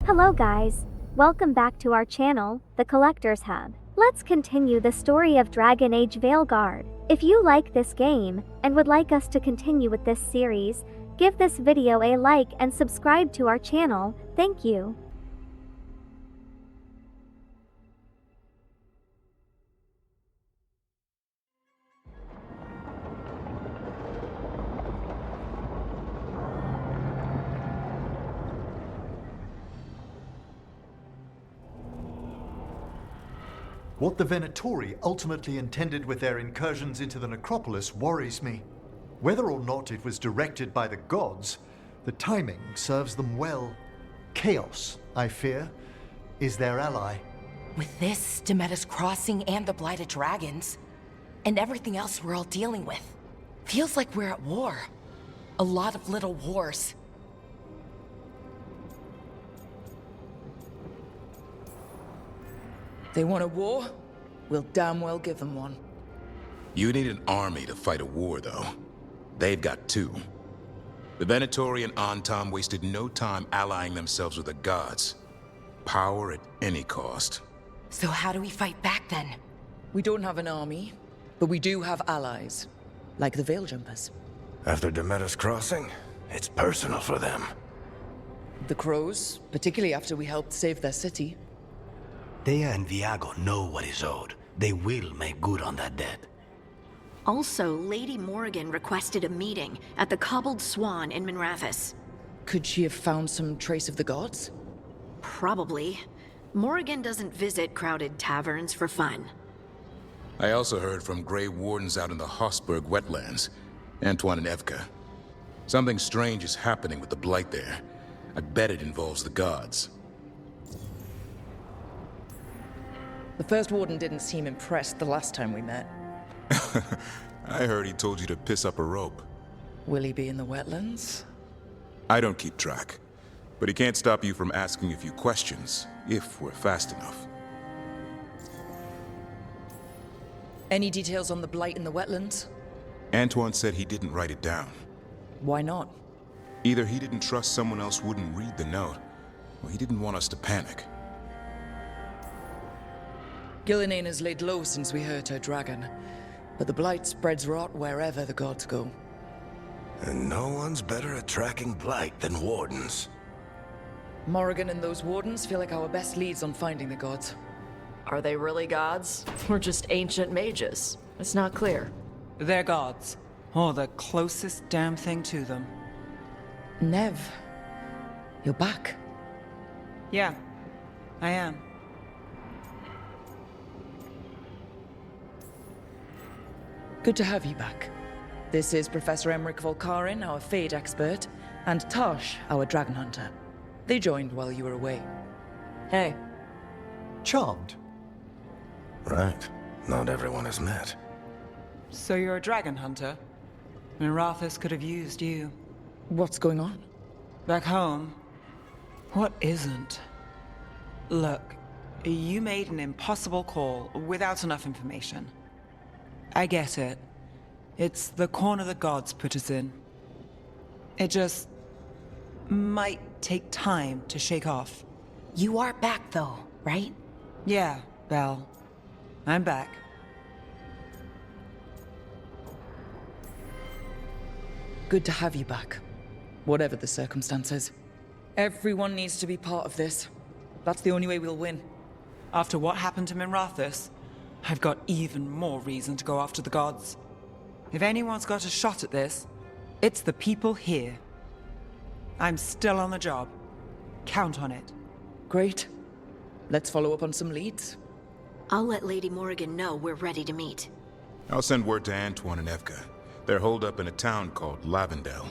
Hello guys, welcome back to our channel, The Collector's Hub. Let's continue the story of Dragon Age Veilguard. If you like this game, and would like us to continue with this series, give this video a like and subscribe to our channel, thank you. What the Venatori ultimately intended with their incursions into the necropolis worries me. Whether or not it was directed by the gods, the timing serves them well. Chaos, I fear, is their ally. With this, Demeter's Crossing and the Blighted Dragons, and everything else we're all dealing with, feels like we're at war. A lot of little wars. They want a war? We'll damn well give them one. You need an army to fight a war, though. They've got two. The Venatori and Antam wasted no time allying themselves with the gods. Power at any cost. So how do we fight back then? We don't have an army, but we do have allies. Like the Veil Jumpers. After Demeter's Crossing, it's personal for them. The Crows, particularly after we helped save their city. Thea and Viago know what is owed. They will make good on that debt. Also, Lady Morrigan requested a meeting at the Cobbled Swan in Minrathous. Could she have found some trace of the gods? Probably. Morrigan doesn't visit crowded taverns for fun. I also heard from Grey Wardens out in the Hossberg wetlands, Antoine and Evka. Something strange is happening with the Blight there. I bet it involves the gods. The first Warden didn't seem impressed the last time we met. I heard he told you to piss up a rope. Will he be in the wetlands? I don't keep track, but he can't stop you from asking a few questions, if we're fast enough. Any details on the Blight in the wetlands? Antoine said he didn't write it down. Why not? Either he didn't trust someone else wouldn't read the note, or he didn't want us to panic. Gillinane has laid low since we hurt her dragon, but the Blight spreads rot wherever the gods go. And no one's better at tracking Blight than Wardens. Morrigan and those Wardens feel like our best leads on finding the gods. Are they really gods? Or just ancient mages? It's not clear. They're gods, or the closest damn thing to them. Neve, you're back. Yeah, I am. Good to have you back. This is Professor Emmrich Volkarin, our Fade expert, and Taash, our Dragon Hunter. They joined while you were away. Hey. Charmed. Right. Not everyone has met. So you're a dragon hunter? Minrathous could have used you. What's going on? Back home, what isn't? Look, you made an impossible call without enough information. I get it. It's the corner the gods put us in. It just might take time to shake off. You are back though, right? Yeah, Belle. I'm back. Good to have you back. Whatever the circumstances. Everyone needs to be part of this. That's the only way we'll win. After what happened to Minrathous, I've got even more reason to go after the gods. If anyone's got a shot at this, it's the people here. I'm still on the job. Count on it. Great. Let's follow up on some leads. I'll let Lady Morrigan know we're ready to meet. I'll send word to Antoine and Evka. They're holed up in a town called Lavendel.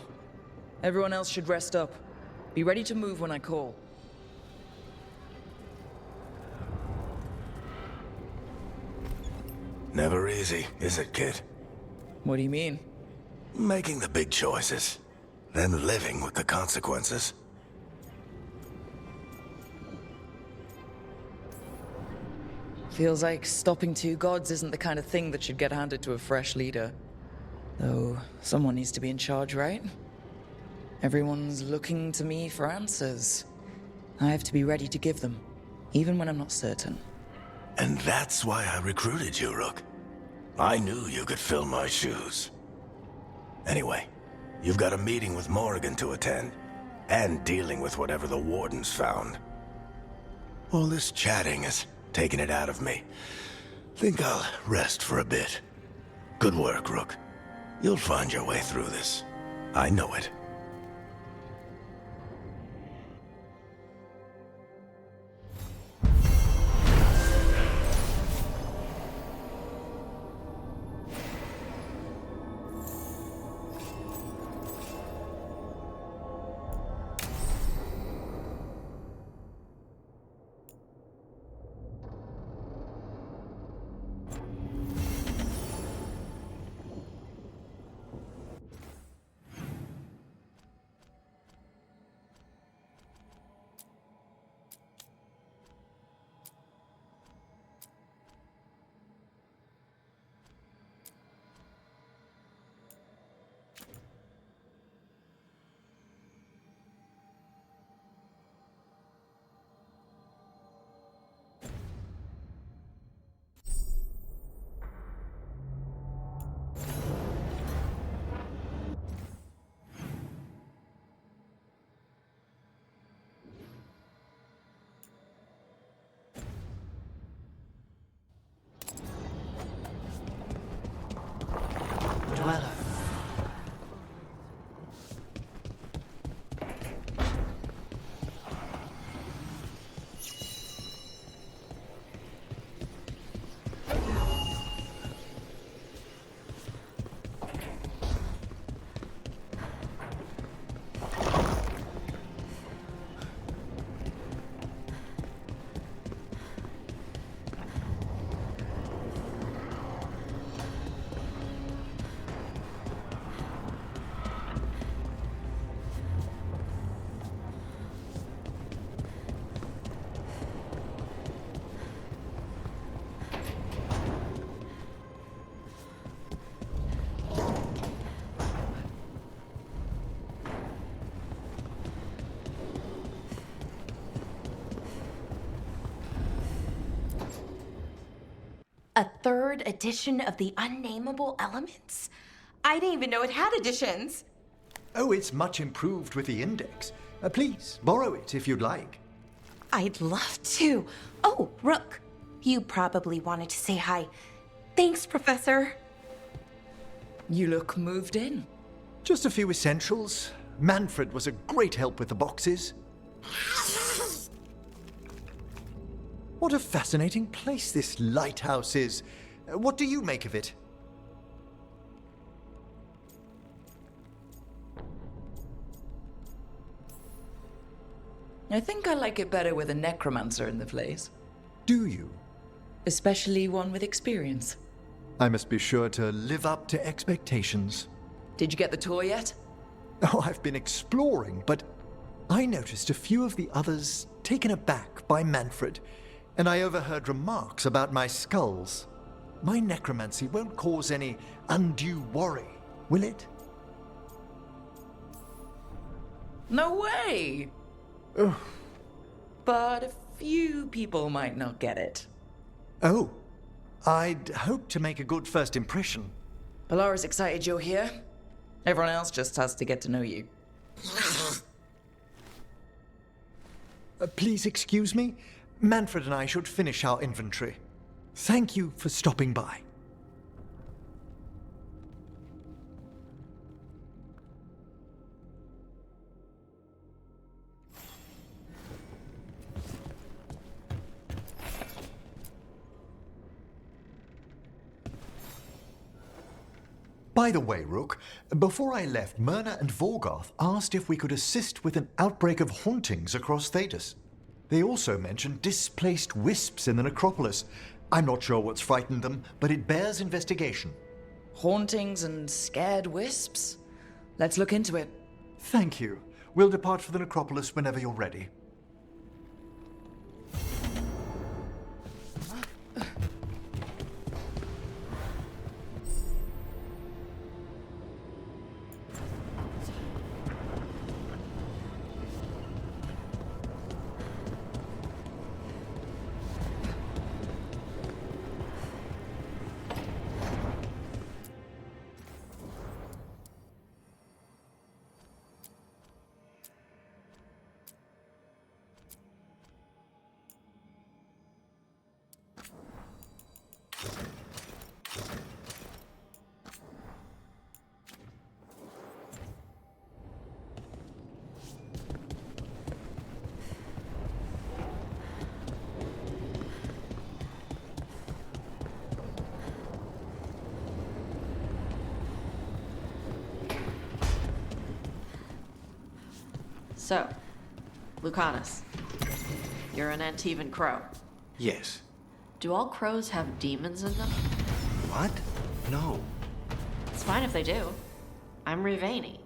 Everyone else should rest up. Be ready to move when I call. Never easy, is it, kid? What do you mean? Making the big choices, then living with the consequences. Feels like stopping two gods isn't the kind of thing that should get handed to a fresh leader. Though, someone needs to be in charge, right? Everyone's looking to me for answers. I have to be ready to give them, even when I'm not certain. And that's why I recruited you, Rook. I knew you could fill my shoes. Anyway, you've got a meeting with Morrigan to attend, and dealing with whatever the Warden's found. All this chatting is taking it out of me. Think I'll rest for a bit. Good work, Rook. You'll find your way through this. I know it. Dweller. A third edition of the Unnameable Elements? I didn't even know it had editions. Oh, it's much improved with the index. Please, borrow it if you'd like. I'd love to. Oh, Rook, you probably wanted to say hi. Thanks, Professor. You look moved in. Just a few essentials. Manfred was a great help with the boxes. What a fascinating place this lighthouse is. What do you make of it? I think I like it better with a necromancer in the place. Do you? Especially one with experience. I must be sure to live up to expectations. Did you get the tour yet? Oh, I've been exploring, but I noticed a few of the others taken aback by Manfred, and I overheard remarks about my skulls. My necromancy won't cause any undue worry, will it? No way! Oh. But a few people might not get it. Oh, I'd hope to make a good first impression. Bellara's excited you're here. Everyone else just has to get to know you. Please excuse me. Manfred and I should finish our inventory. Thank you for stopping by. By the way, Rook, before I left, Myrna and Vorgoth asked if we could assist with an outbreak of hauntings across Thedas. They also mentioned displaced wisps in the necropolis. I'm not sure what's frightened them, but it bears investigation. Hauntings and scared wisps? Let's look into it. Thank you. We'll depart for the necropolis whenever you're ready. So, Lucanus, you're an Antivan crow. Yes. Do all crows have demons in them? What? No. It's fine if they do. I'm Rivani.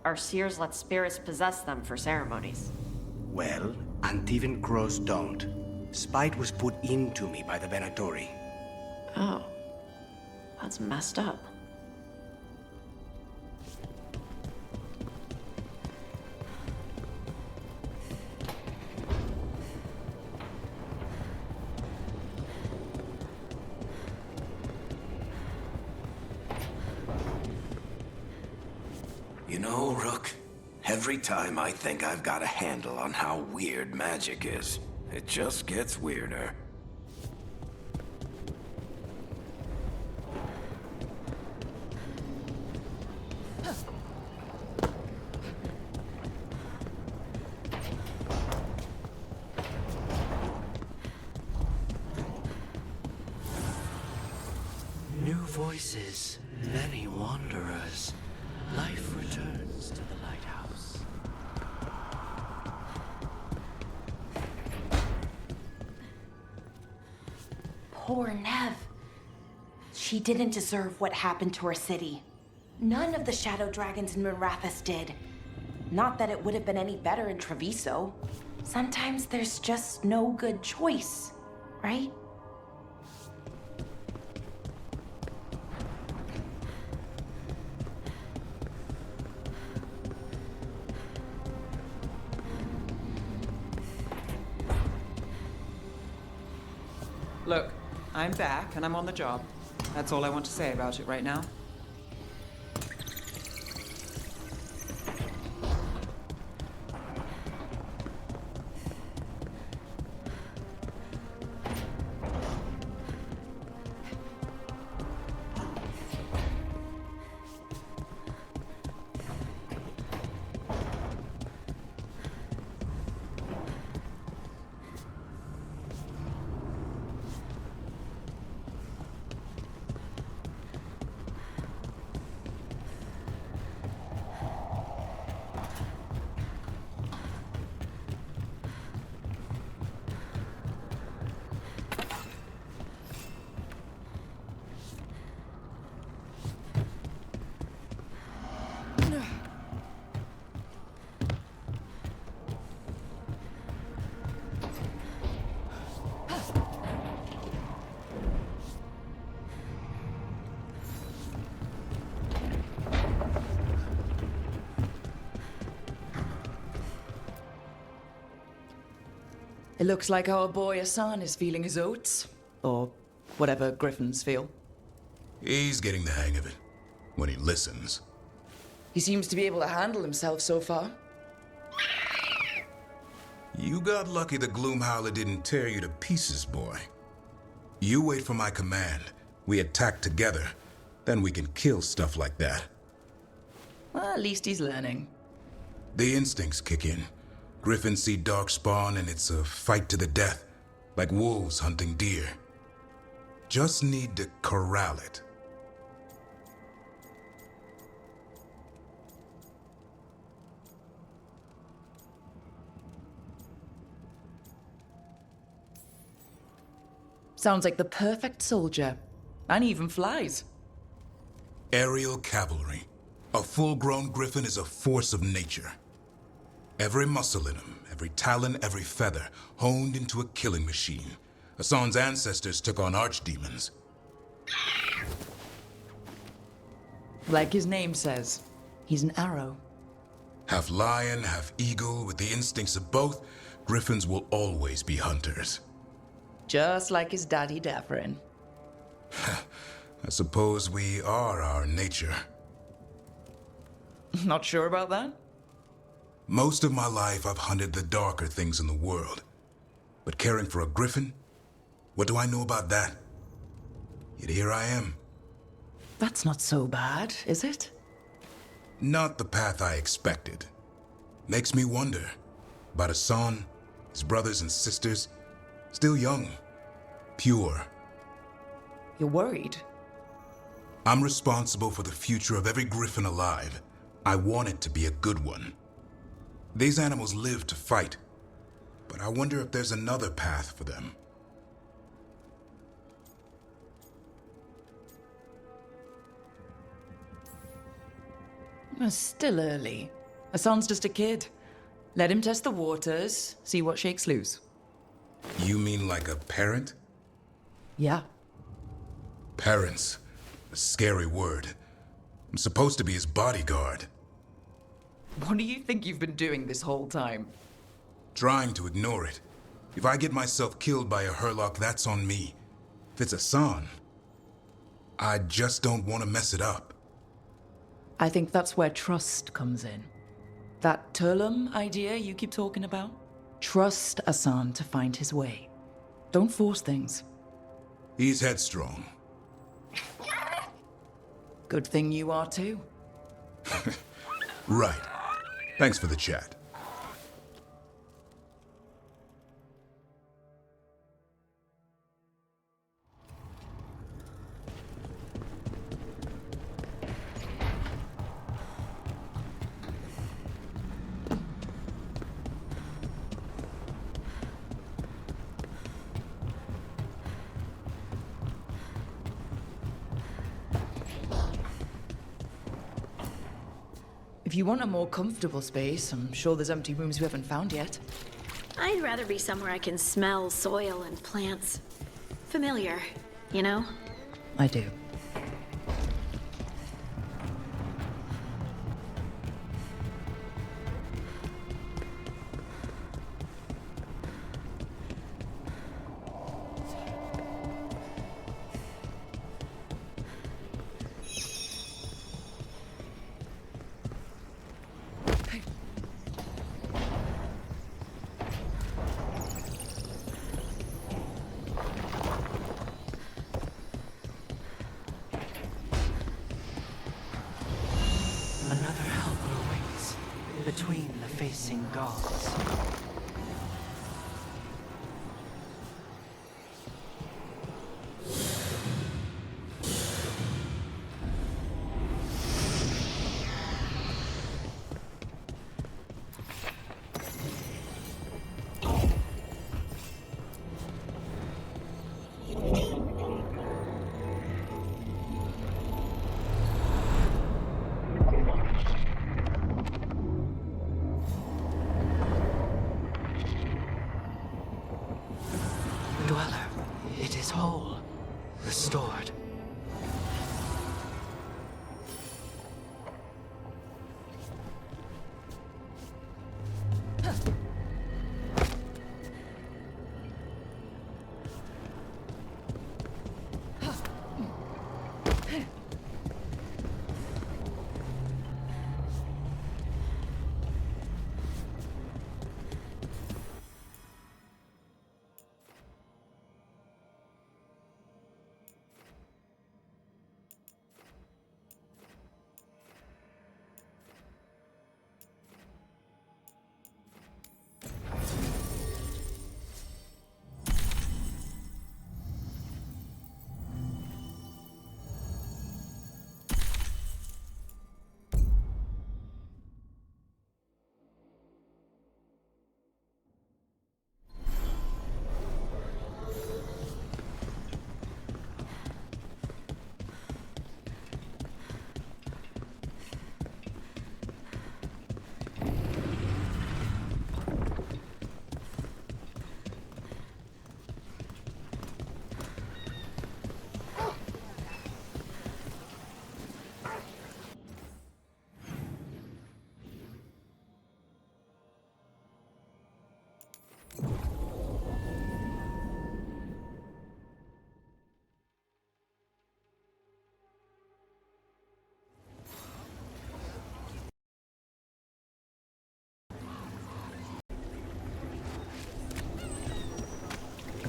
Our seers let spirits possess them for ceremonies. Well, Antivan crows don't. Spite was put into me by the Venatori. Oh. That's messed up. You know, Rook, every time I think I've got a handle on how weird magic is, it just gets weirder. New voices, many wanderers. Life returns to the lighthouse. Poor Neve. She didn't deserve what happened to her city. None of the shadow dragons in Mirathus did. Not that it would have been any better in Treviso. Sometimes there's just no good choice, right? Look, I'm back and I'm on the job. That's all I want to say about it right now. It looks like our boy Hassan is feeling his oats. Or whatever griffins feel. He's getting the hang of it. When he listens. He seems to be able to handle himself so far. You got lucky the Gloomhowler didn't tear you to pieces, boy. You wait for my command. We attack together. Then we can kill stuff like that. Well, at least he's learning. The instincts kick in. Griffins see darkspawn and it's a fight to the death. Like wolves hunting deer. Just need to corral it. Sounds like the perfect soldier. And he even flies. Aerial cavalry. A full-grown griffin is a force of nature. Every muscle in him, every talon, every feather, honed into a killing machine. Hassan's ancestors took on archdemons. Like his name says, he's an arrow. Half lion, half eagle, with the instincts of both, griffins will always be hunters. Just like his daddy Davrin. I suppose we are our nature. Not sure about that? Most of my life I've hunted the darker things in the world. But caring for a griffin? What do I know about that? Yet here I am. That's not so bad, is it? Not the path I expected. Makes me wonder about Hassan, his brothers and sisters. Still young. Pure. You're worried? I'm responsible for the future of every griffin alive. I want it to be a good one. These animals live to fight, but I wonder if there's another path for them. It's still early. Hassan's just a kid. Let him test the waters, see what shakes loose. You mean like a parent? Yeah. Parents. A scary word. I'm supposed to be his bodyguard. What do you think you've been doing this whole time? Trying to ignore it. If I get myself killed by a Hurlock, that's on me. If it's Hassan, I just don't want to mess it up. I think that's where trust comes in. That Turlum idea you keep talking about? Trust Hassan to find his way. Don't force things. He's headstrong. Good thing you are too. Right. Thanks for the chat. If you want a more comfortable space, I'm sure there's empty rooms we haven't found yet. I'd rather be somewhere I can smell soil and plants. Familiar, you know? I do. Another helper awaits between the facing gods. Dweller, it is whole, restored.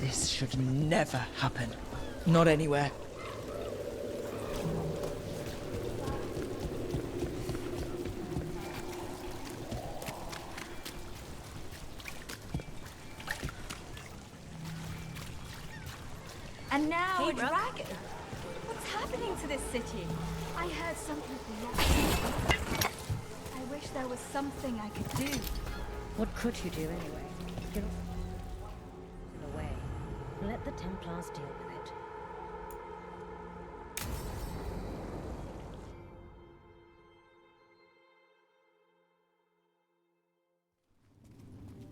This should never happen. Not anywhere. And now Hey, a Brooke. dragon. What's happening to this city? I heard some people lost. I wish there was something I could do. What could you do anyway? Get off in a way. Let the Templars deal with it.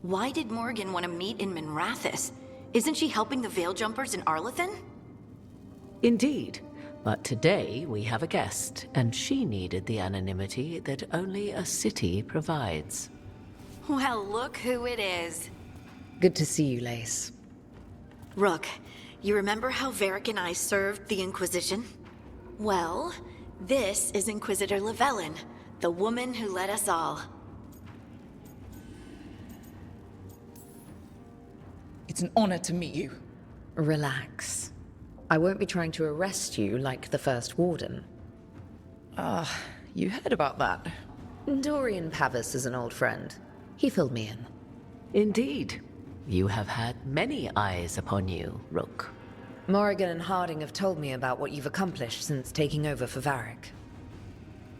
Why did Morrigan want to meet in Minrathous? Isn't she helping the Veil Jumpers in Arlathan? Indeed. But today we have a guest, and she needed the anonymity that only a city provides. Well, look who it is. Good to see you, Lace. Rook, you remember how Varric and I served the Inquisition? Well, this is Inquisitor Llewellyn, the woman who led us all. It's an honor to meet you. Relax. I won't be trying to arrest you like the first Warden. You heard about that. Dorian Pavis is an old friend. He filled me in. Indeed. You have had many eyes upon you, Rook. Morrigan and Harding have told me about what you've accomplished since taking over for Varric.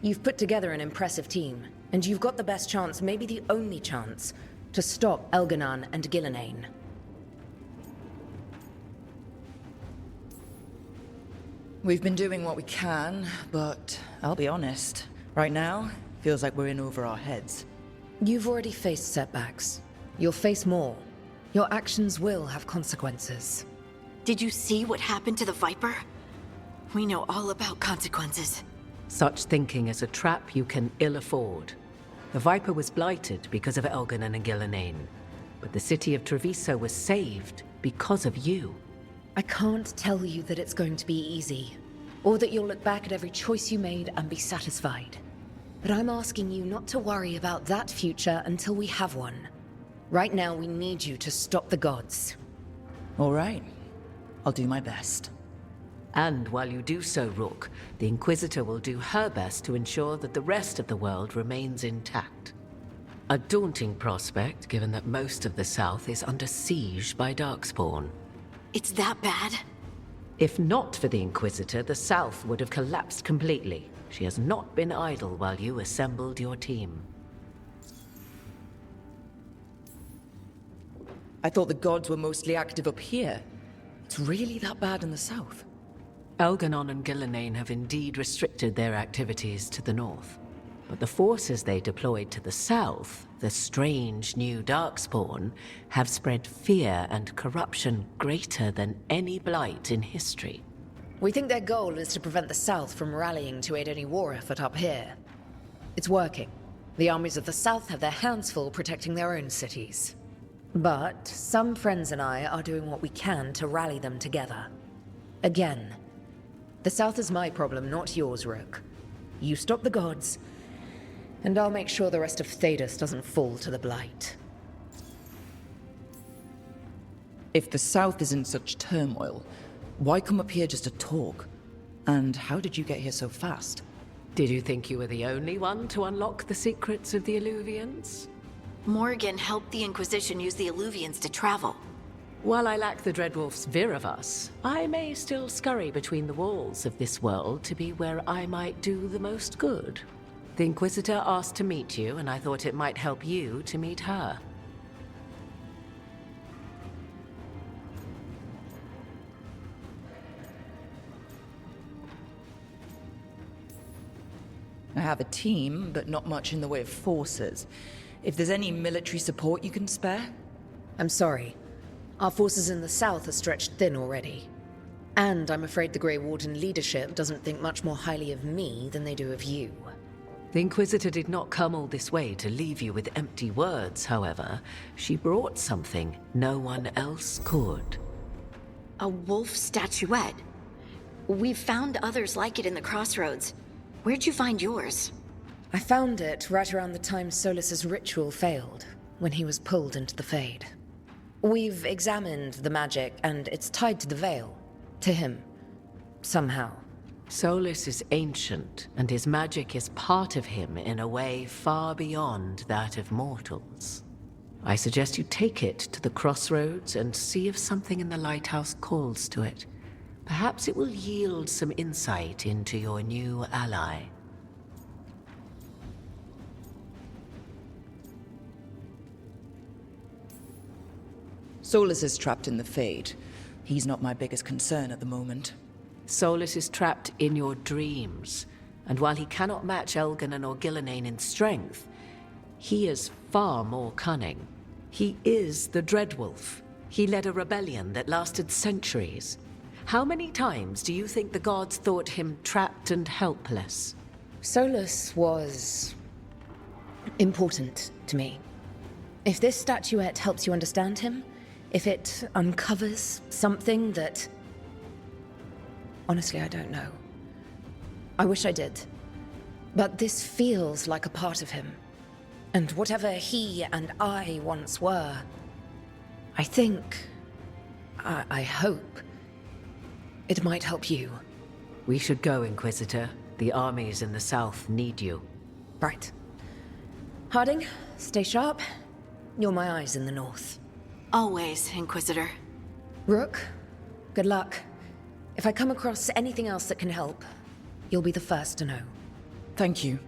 You've put together an impressive team, and you've got the best chance, maybe the only chance, to stop Elganon and Gillenane. We've been doing what we can, but I'll be honest. Right now, feels like we're in over our heads. You've already faced setbacks. You'll face more. Your actions will have consequences. Did you see what happened to the Viper? We know all about consequences. Such thinking is a trap you can ill afford. The Viper was blighted because of Elganon and Gillenane, but the city of Treviso was saved because of you. I can't tell you that it's going to be easy, or that you'll look back at every choice you made and be satisfied. But I'm asking you not to worry about that future until we have one. Right now, we need you to stop the gods. All right. I'll do my best. And while you do so, Rook, the Inquisitor will do her best to ensure that the rest of the world remains intact. A daunting prospect, given that most of the South is under siege by Darkspawn. It's that bad? If not for the Inquisitor, the South would have collapsed completely. She has not been idle while you assembled your team. I thought the gods were mostly active up here. It's really that bad in the south? Elganon and Gillenane have indeed restricted their activities to the north. But the forces they deployed to the south, the strange new Darkspawn, have spread fear and corruption greater than any blight in history. We think their goal is to prevent the South from rallying to aid any war effort up here. It's working. The armies of the South have their hands full protecting their own cities. But some friends and I are doing what we can to rally them together. Again, the South is my problem, not yours, Rook. You stop the gods, and I'll make sure the rest of Thedas doesn't fall to the Blight. If the South is in such turmoil, why come up here just to talk? And how did you get here so fast? Did you think you were the only one to unlock the secrets of the Illuvians? Morrigan helped the Inquisition use the Illuvians to travel. While I lack the Dreadwolf's Viravus, I may still scurry between the walls of this world to be where I might do the most good. The Inquisitor asked to meet you, and I thought it might help you to meet her. I have a team, but not much in the way of forces. If there's any military support you can spare? I'm sorry. Our forces in the south are stretched thin already. And I'm afraid the Grey Warden leadership doesn't think much more highly of me than they do of you. The Inquisitor did not come all this way to leave you with empty words, however. She brought something no one else could. A wolf statuette. We've found others like it in the crossroads. Where'd you find yours? I found it right around the time Solus's ritual failed, when he was pulled into the Fade. We've examined the magic, and it's tied to the Veil. To him. Somehow. Solus is ancient, and his magic is part of him in a way far beyond that of mortals. I suggest you take it to the crossroads and see if something in the lighthouse calls to it. Perhaps it will yield some insight into your new ally. Solus is trapped in the Fade. He's not my biggest concern at the moment. Solus is trapped in your dreams, and while he cannot match Elganon or Gillenane in strength, he is far more cunning. He is the Dreadwolf. He led a rebellion that lasted centuries. How many times do you think the gods thought him trapped and helpless? Solus was important to me. If this statuette helps you understand him, if it uncovers something that... Honestly, I don't know. I wish I did. But this feels like a part of him. And whatever he and I once were, I think... I hope... it might help you. We should go, Inquisitor. The armies in the south need you. Right. Harding, stay sharp. You're my eyes in the north. Always, Inquisitor. Rook, good luck. If I come across anything else that can help, you'll be the first to know. Thank you.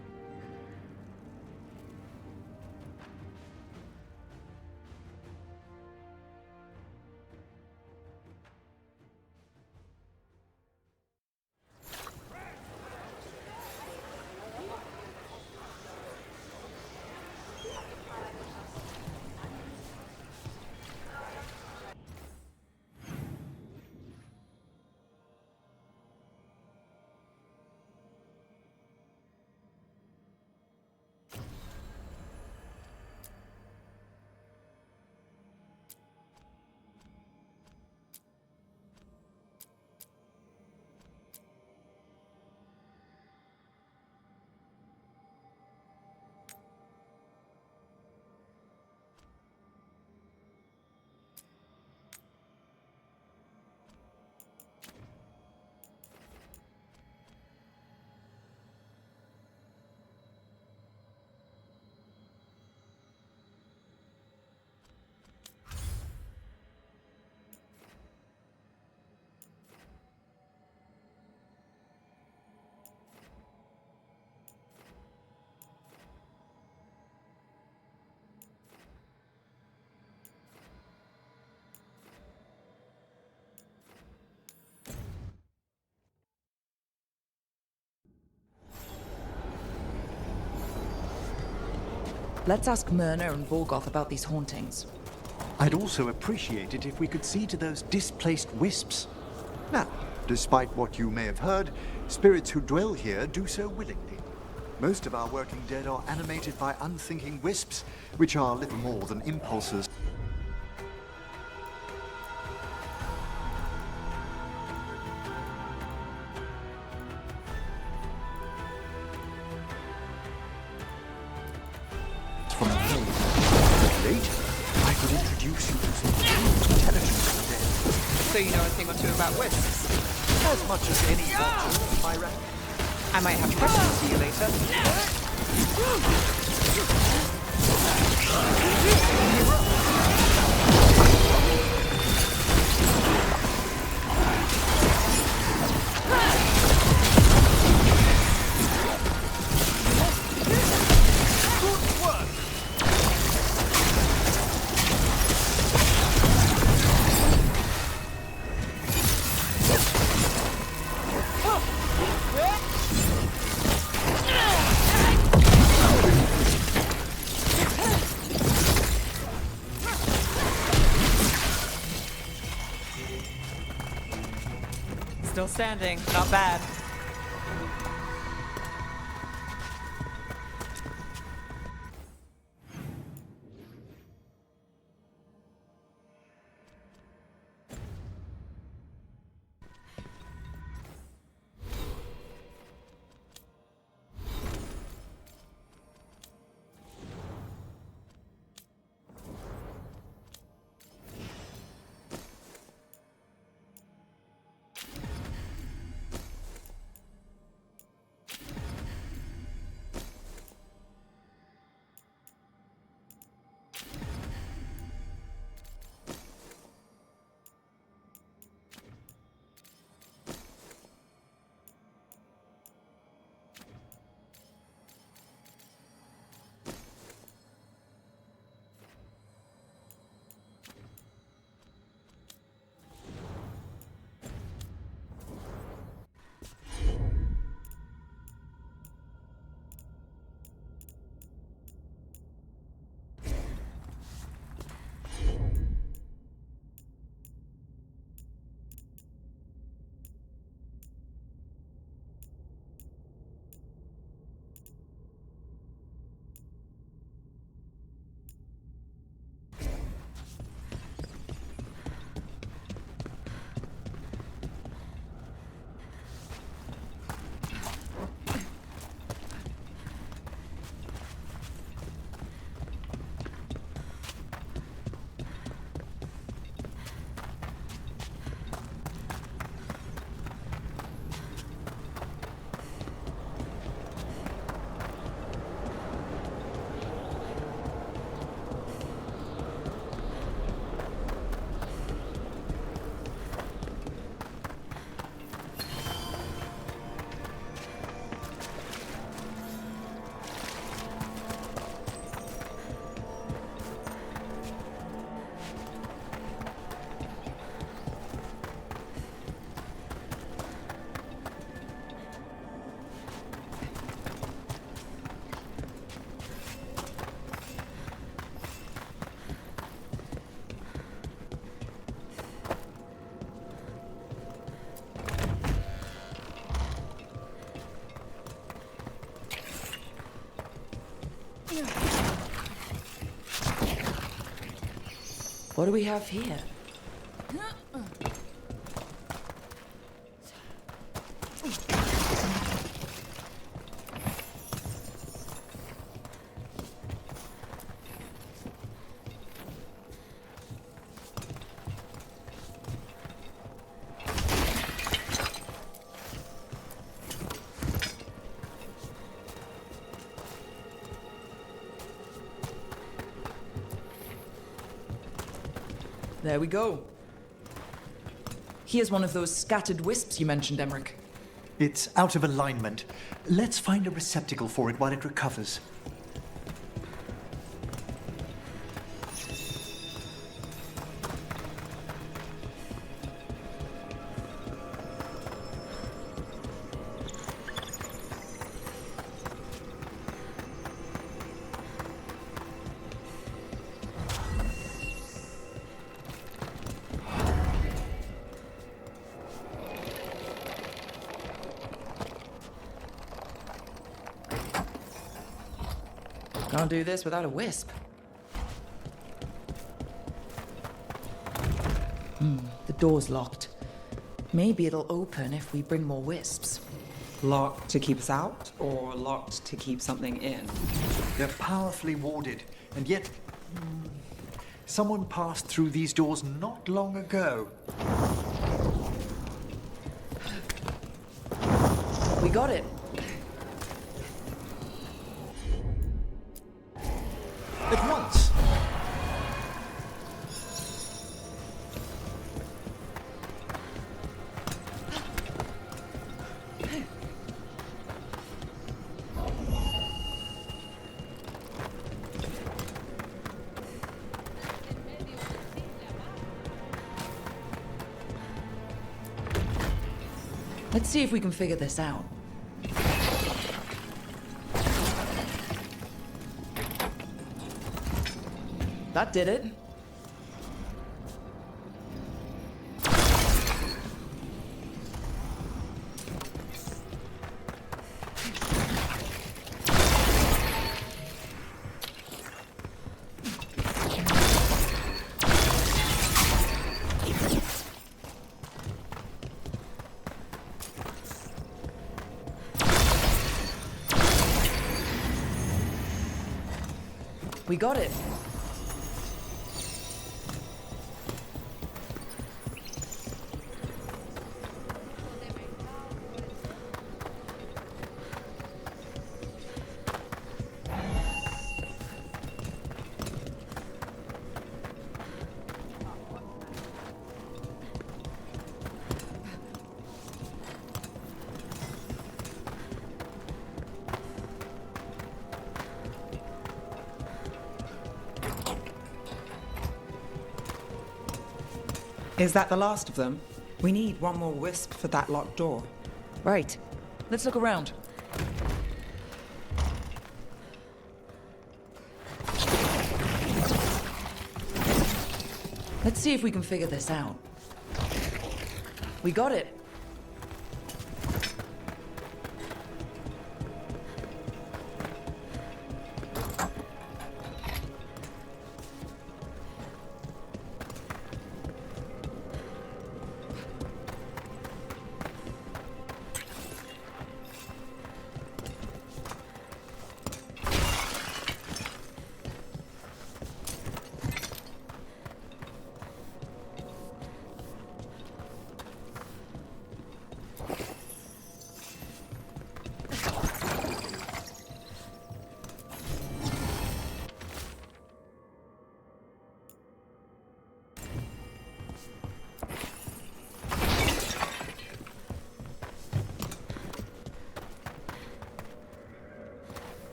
Let's ask Myrna and Vorgoth about these hauntings. I'd also appreciate it if we could see to those displaced wisps. Now, despite what you may have heard, spirits who dwell here do so willingly. Most of our working dead are animated by unthinking wisps, which are little more than impulses. From the cave. Later, I could introduce you to some intelligence of the dead. So you know a thing or two about wisps? As much as any archer of my rank. I might have questions for you later. Still standing, not bad. What do we have here? There we go. Here's one of those scattered wisps you mentioned, Emmrich. It's out of alignment. Let's find a receptacle for it while it recovers. Can't do this without a wisp. The door's locked. Maybe it'll open if we bring more wisps. Locked to keep us out, or locked to keep something in? They're powerfully warded, and yet... someone passed through these doors not long ago. We got it. At once! Let's see if we can figure this out. That did it. We got it. Is that the last of them? We need one more wisp for that locked door. Right. Let's look around. Let's see if we can figure this out. We got it.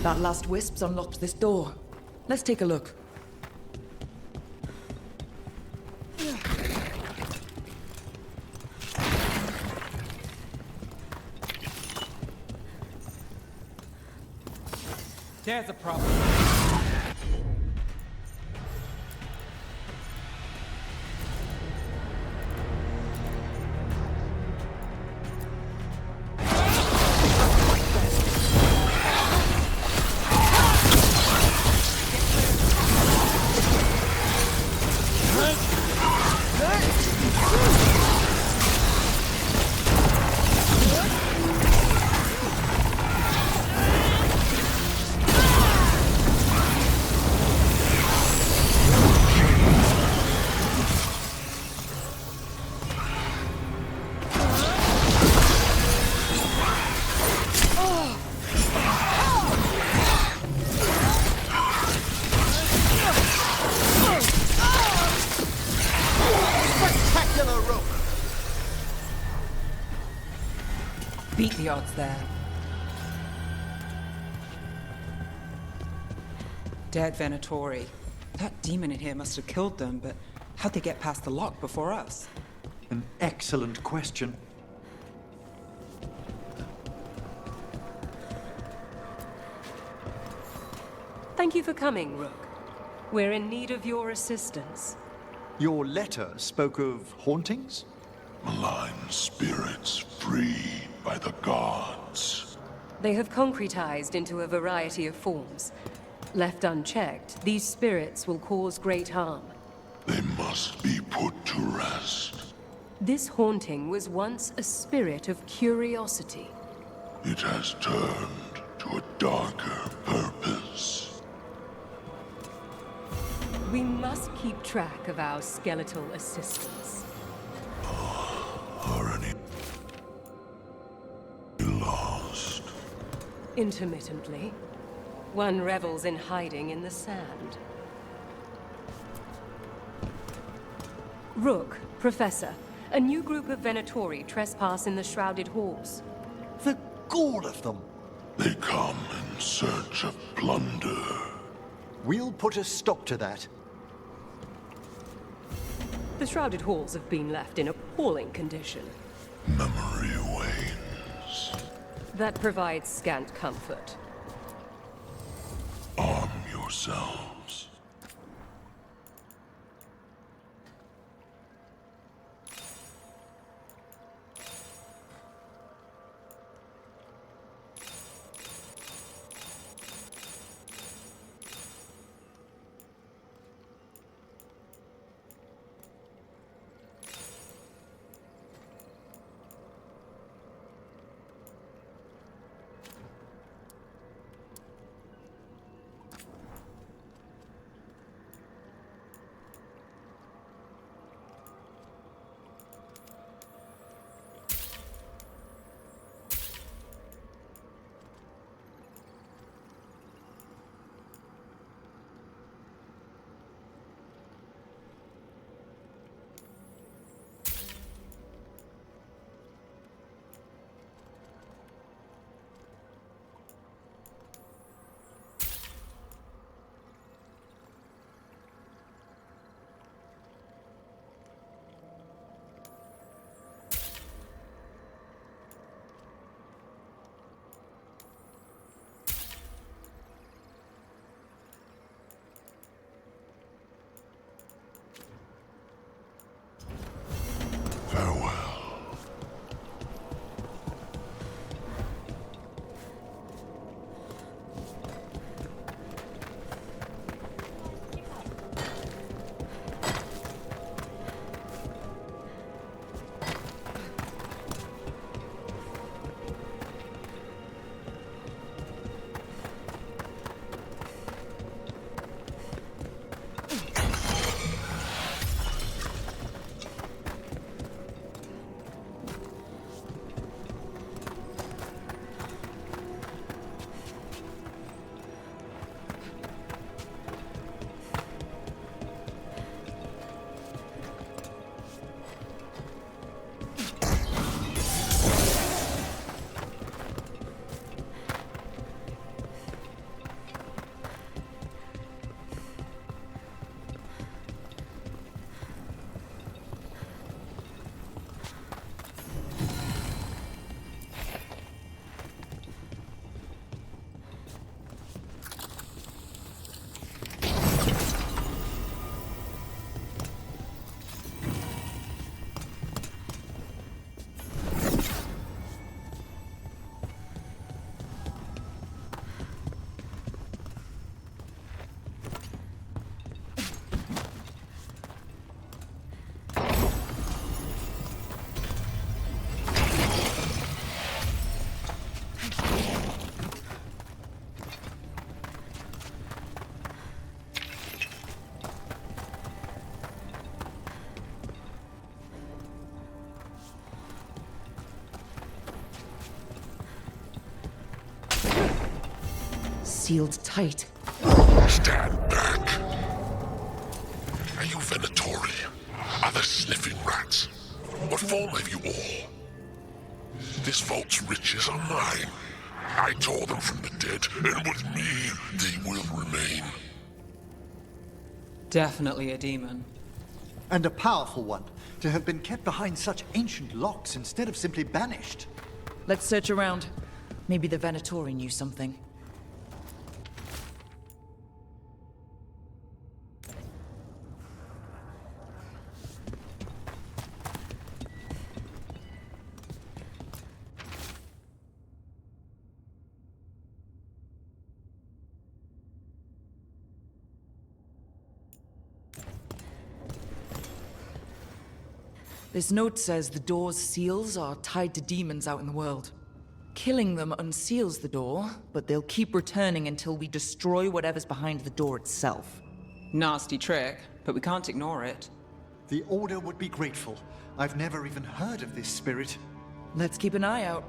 That last Wisp's unlocked this door. Let's take a look. There's a problem. Beat the odds there. Dead Venatori. That demon in here must have killed them, but how'd they get past the lock before us? An excellent question. Thank you for coming, Rook. We're in need of your assistance. Your letter spoke of hauntings? Malign spirits freed by the gods. They have concretized into a variety of forms. Left unchecked, these spirits will cause great harm. They must be put to rest. This haunting was once a spirit of curiosity. It has turned to a darker purpose. We must keep track of our skeletal assistants. Are any lost? Intermittently. One revels in hiding in the sand. Rook, Professor, a new group of Venatori trespass in the Shrouded Halls. The gall of them! They come in search of plunder. We'll put a stop to that. The Shrouded Halls have been left in appalling condition. Memory wanes. That provides scant comfort. Arm yourselves. sealed tight. Stand back. Are you Venatori? Are the sniffing rats? What form have you all? This vault's riches are mine. I tore them from the dead, and with me, they will remain. Definitely a demon. And a powerful one, to have been kept behind such ancient locks instead of simply banished. Let's search around. Maybe the Venatori knew something. This note says the door's seals are tied to demons out in the world. Killing them unseals the door, but they'll keep returning until we destroy whatever's behind the door itself. Nasty trick, but we can't ignore it. The Order would be grateful. I've never even heard of this spirit. Let's keep an eye out.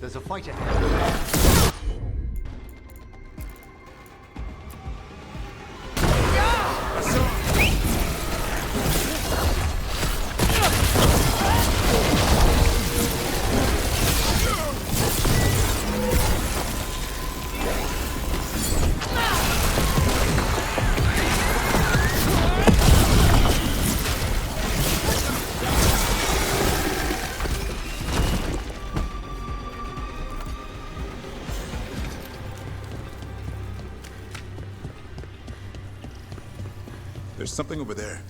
There's a fight ahead. There's something over there.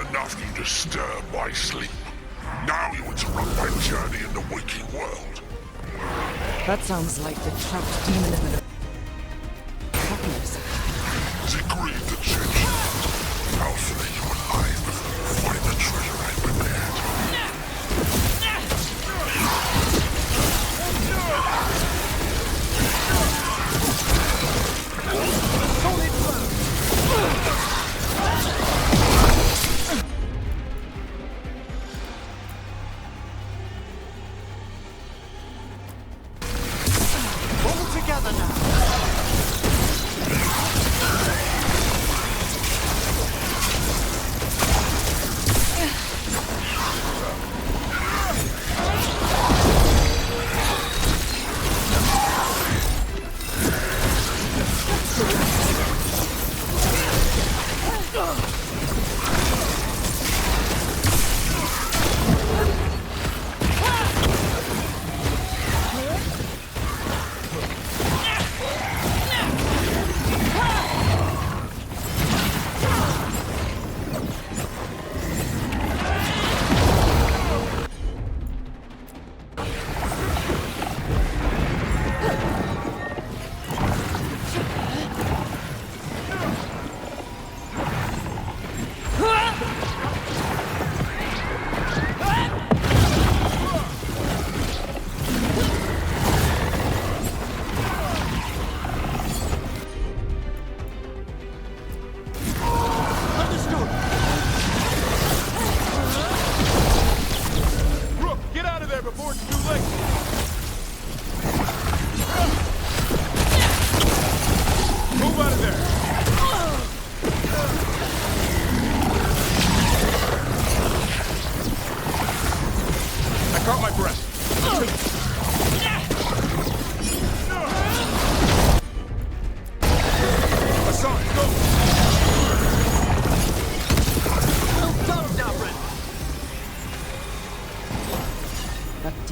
enough you disturb my sleep. Now you interrupt my journey in the waking world. That sounds like the trapped demon in the necropolis. Is it greed that changed you? I'll flay you alive before you find the treasure I prepared. Solid all together now.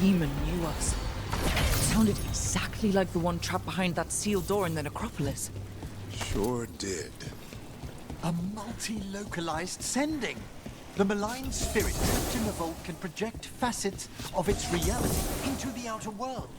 demon knew us. It sounded exactly like the one trapped behind that sealed door in the necropolis. Sure did. A multi-localized sending. The malign spirit trapped in the vault can project facets of its reality into the outer world.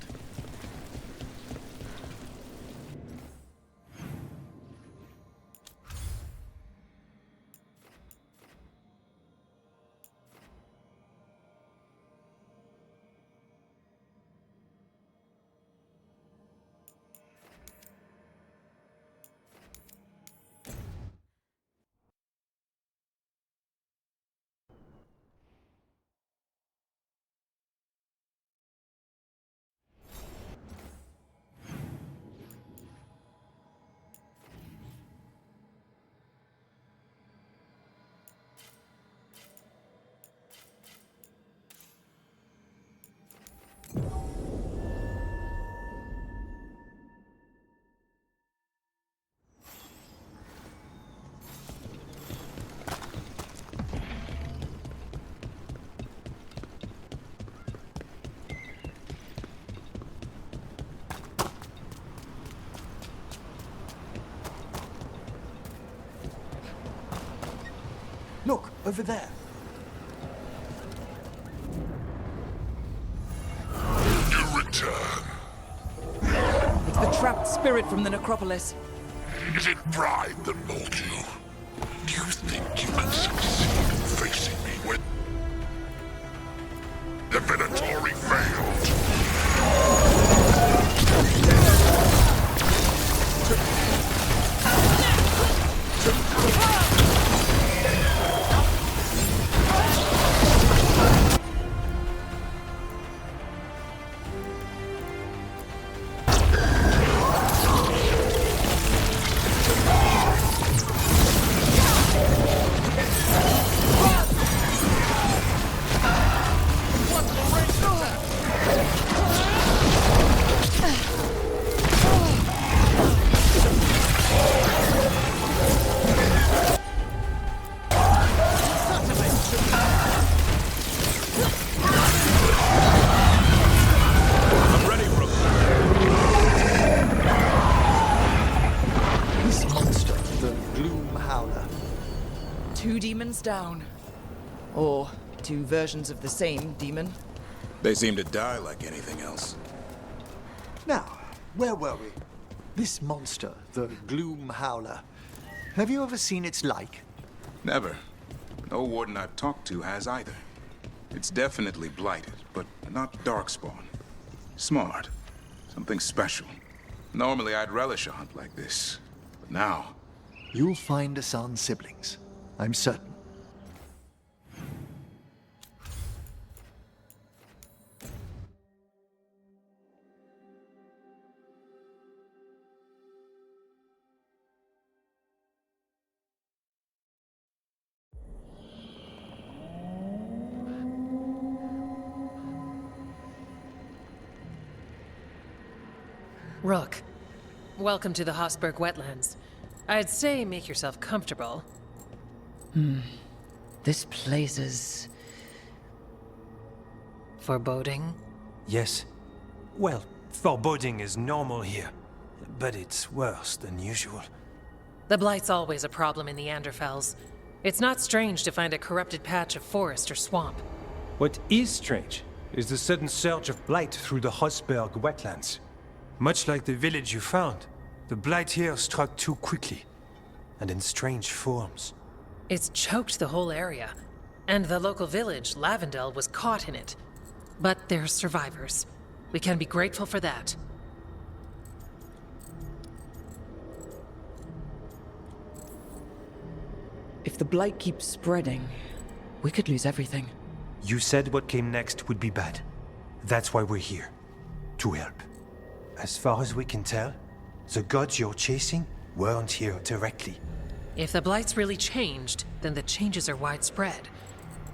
Look, over there. You return. It's the trapped spirit from the necropolis. Is it pride that mold you? Do you think you can succeed in facing me when the Venatori failed? Demons down. Or two versions of the same demon. They seem to die like anything else. Now, where were we? This monster, the Gloom Howler. Have you ever seen its like? Never. No warden I've talked to has either. It's definitely blighted, but not darkspawn. Smart. Something special. Normally I'd relish a hunt like this, but now... You'll find Asan's siblings. I'm certain. Rook, welcome to the Hosberg wetlands. I'd say make yourself comfortable. This place is... foreboding? Yes. Well, foreboding is normal here, but it's worse than usual. The Blight's always a problem in the Anderfels. It's not strange to find a corrupted patch of forest or swamp. What is strange is the sudden surge of Blight through the Hosberg wetlands. Much like the village you found, the Blight here struck too quickly, and in strange forms. It's choked the whole area, and the local village, Lavendel, was caught in it. But they're survivors. We can be grateful for that. If the Blight keeps spreading, we could lose everything. You said what came next would be bad. That's why we're here. To help. As far as we can tell, the gods you're chasing weren't here directly. If the Blight's really changed, then the changes are widespread.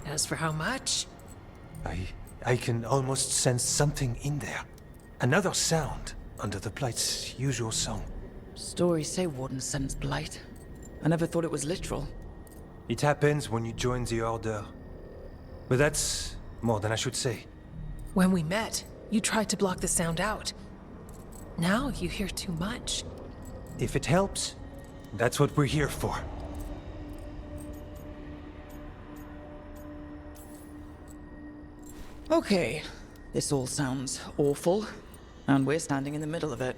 As for how much... I can almost sense something in there. Another sound under the Blight's usual song. Stories say Warden sends Blight. I never thought it was literal. It happens when you join the Order. But that's more than I should say. When we met, you tried to block the sound out. Now you hear too much. If it helps, that's what we're here for. Okay, this all sounds awful, and we're standing in the middle of it,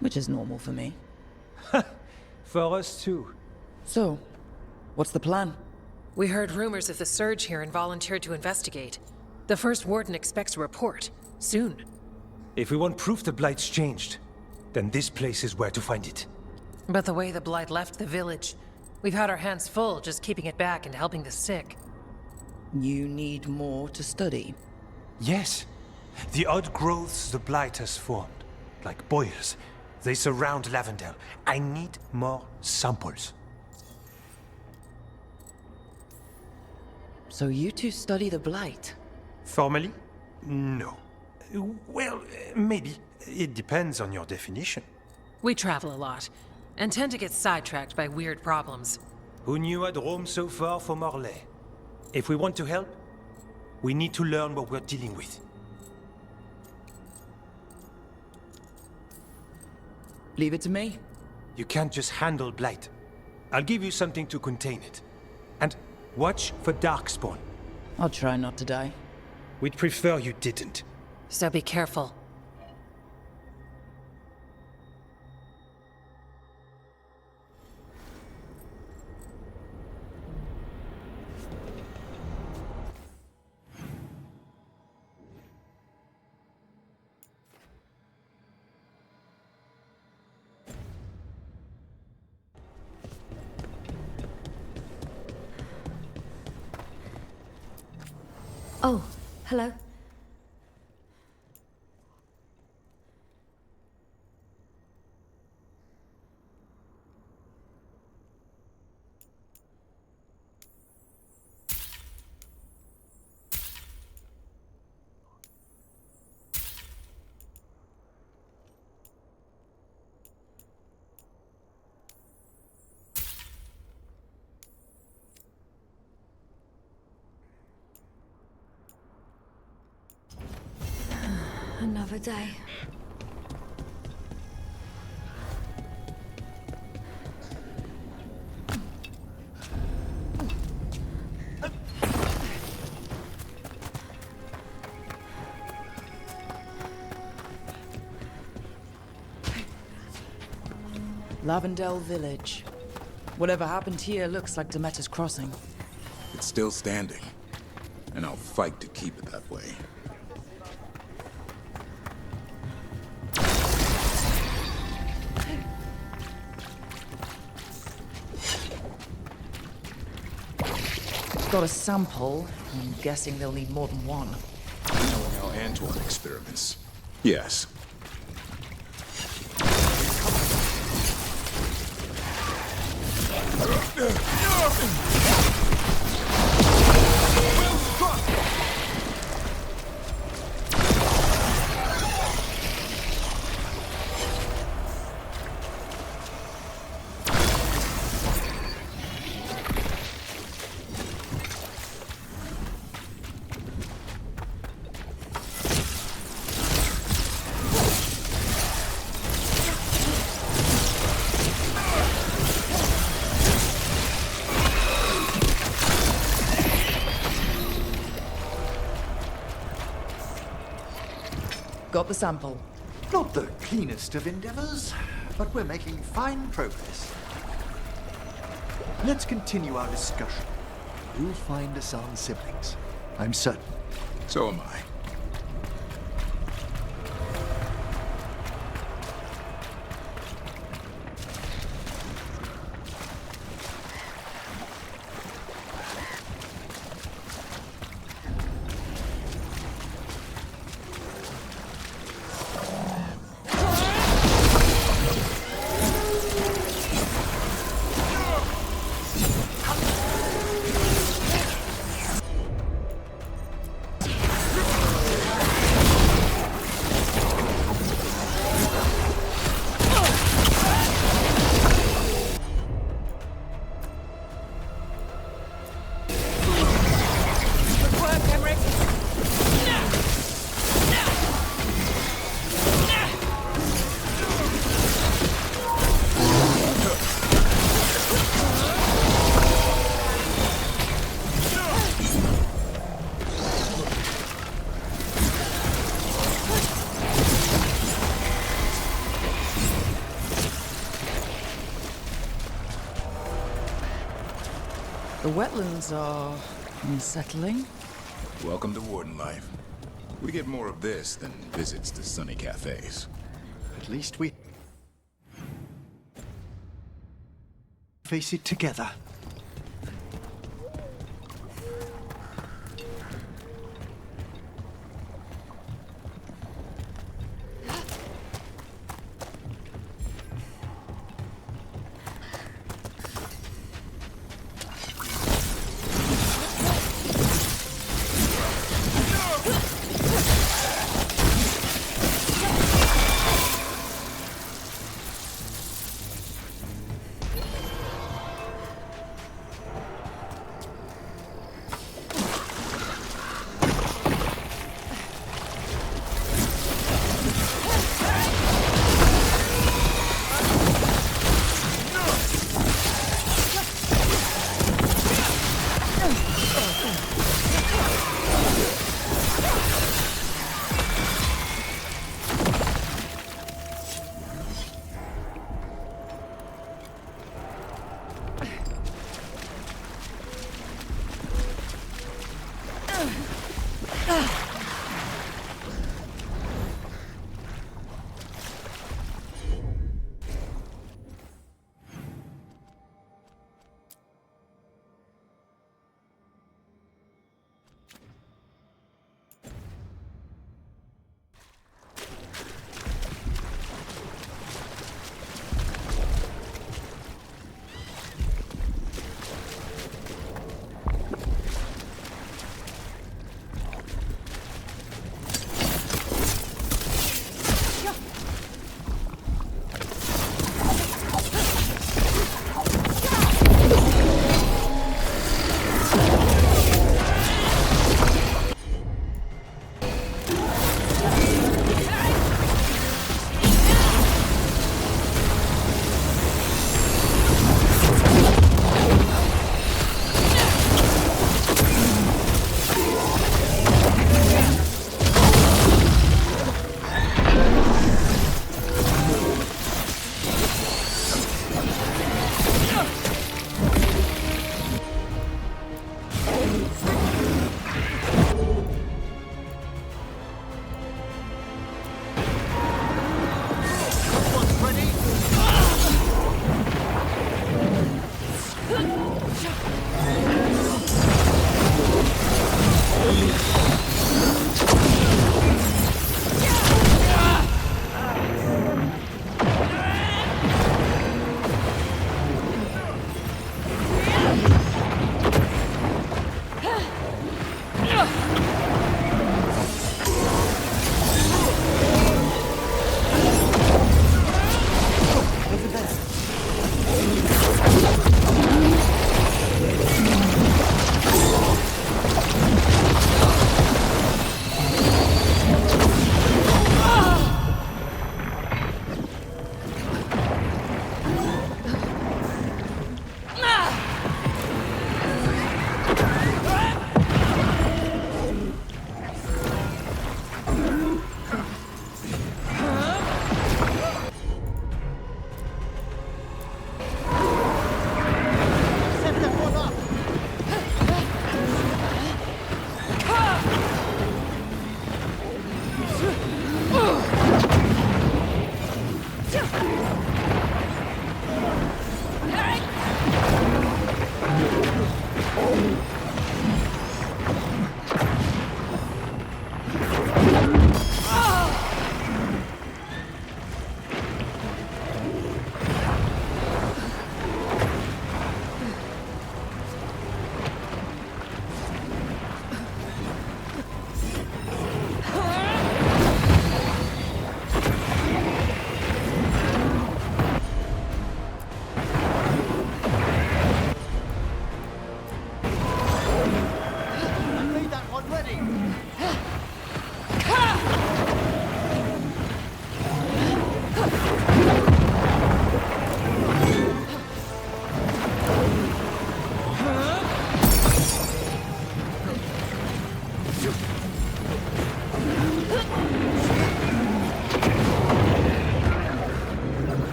which is normal for me. For us too. So, what's the plan? We heard rumors of the surge here and volunteered to investigate. The first Warden expects a report, soon. If we want proof the Blight's changed, then this place is where to find it. But the way the Blight left the village, we've had our hands full just keeping it back and helping the sick. You need more to study. Yes. The odd growths the Blight has formed, like boils, they surround Lavendel. I need more samples. So you two study the Blight? Formally? No. Well, maybe. It depends on your definition. We travel a lot, and tend to get sidetracked by weird problems. Who knew I'd roam so far from Orlais? If we want to help, we need to learn what we're dealing with. Leave it to me. You can't just handle Blight. I'll give you something to contain it. And watch for Darkspawn. I'll try not to die. We'd prefer you didn't. So be careful. Oh, hello. Another day. Lavendel Village. Whatever happened here looks like Demeter's Crossing. It's still standing, and I'll fight to keep it that way. Got a sample. I'm guessing they'll need more than one. Knowing how Antoine experiments. Yes. Got the sample. Not the cleanest of endeavors, but we're making fine progress. Let's continue our discussion. You'll find Hassan's siblings, I'm certain. So am I. The wetlands are unsettling. Welcome to Warden life. We get more of this than visits to sunny cafes. At least we face it together.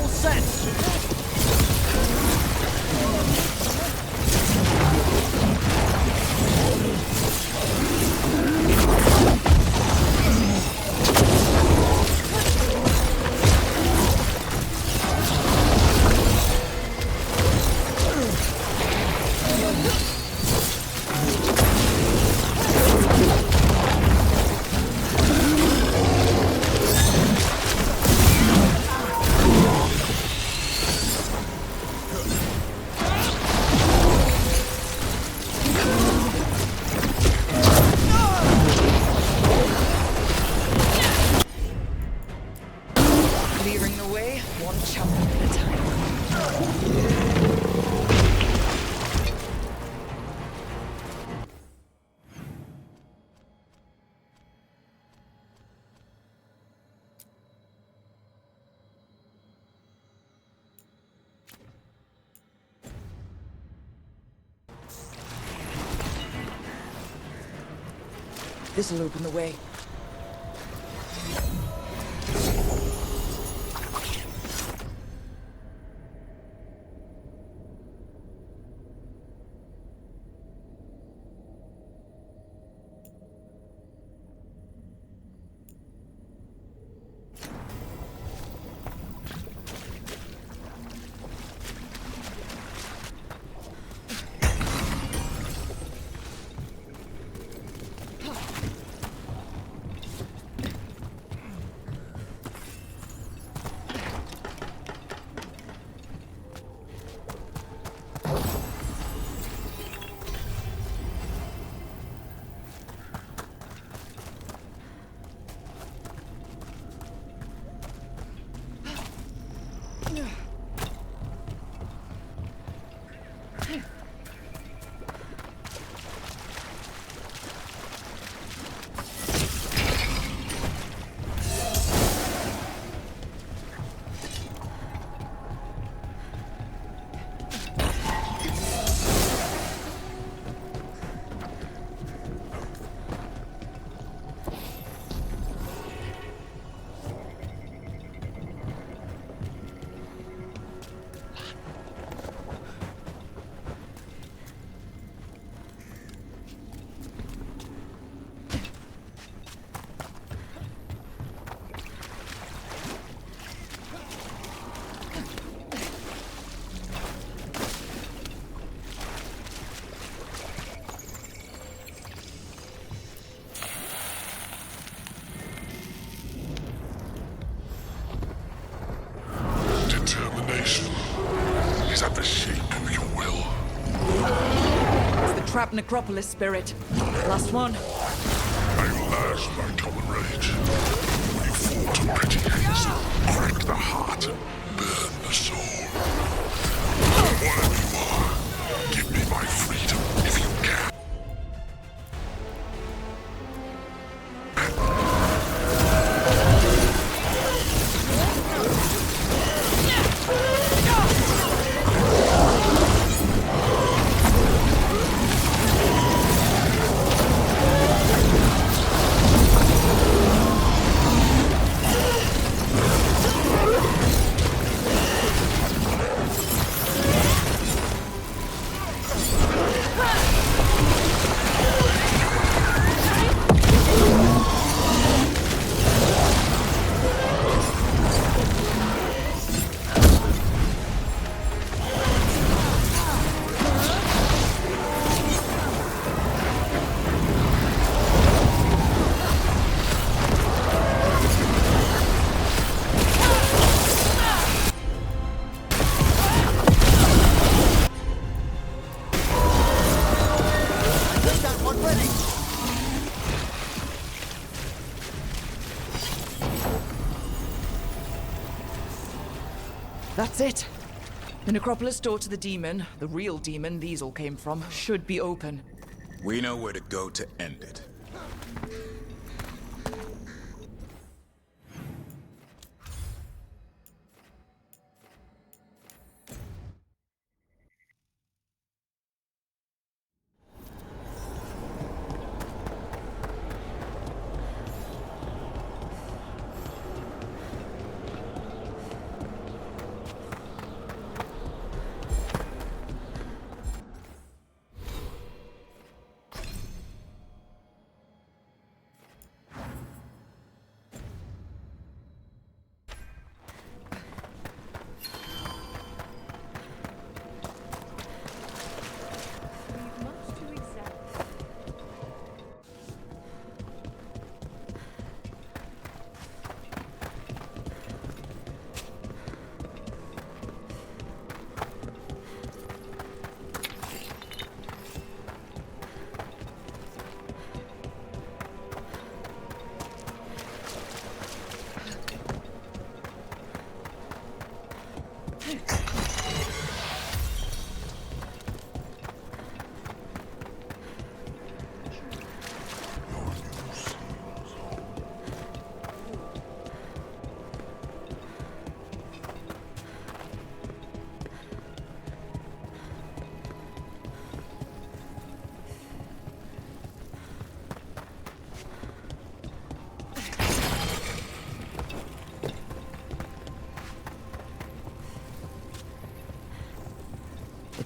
set! Clearing the way, one chump at a time. This'll open the way. Is that the shape of your will? It's the trapped necropolis spirit. Last one. At last, my common rage. You fought to pretty hands, crack the heart, and burn the soul. Whatever you are, give me my freedom if you can. That's it. The necropolis door to the demon, the real demon these all came from, should be open. We know where to go to end it.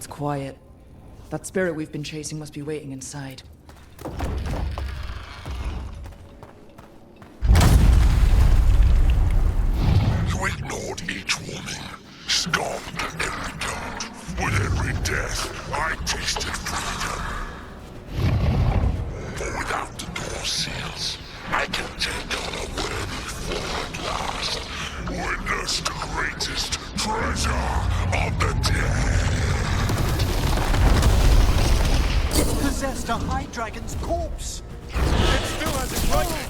It's quiet. That spirit we've been chasing must be waiting inside. You ignored each warning, scoffed at every taunt. With every death, I tasted freedom. For without the door seals, I can take on a worthy foe at last. Witness the greatest treasure of the dead. Possessed a high dragon's corpse. It still has its lightning.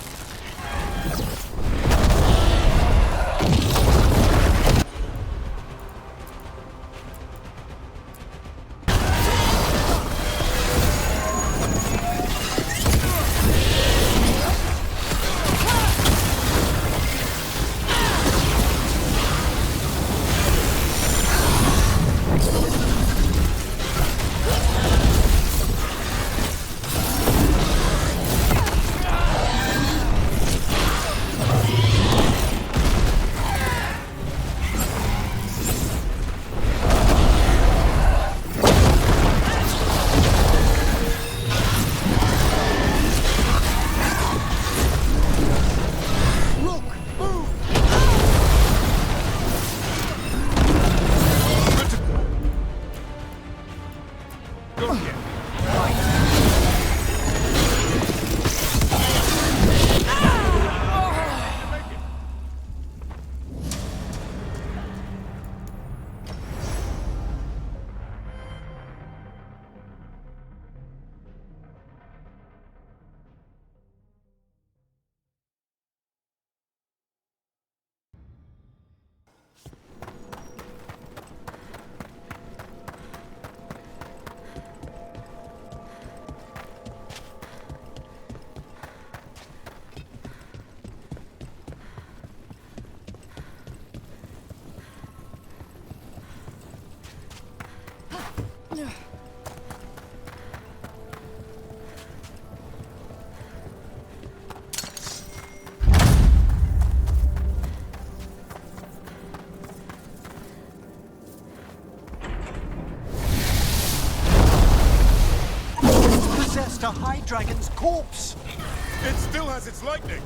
A high dragon's corpse. It still has its lightning.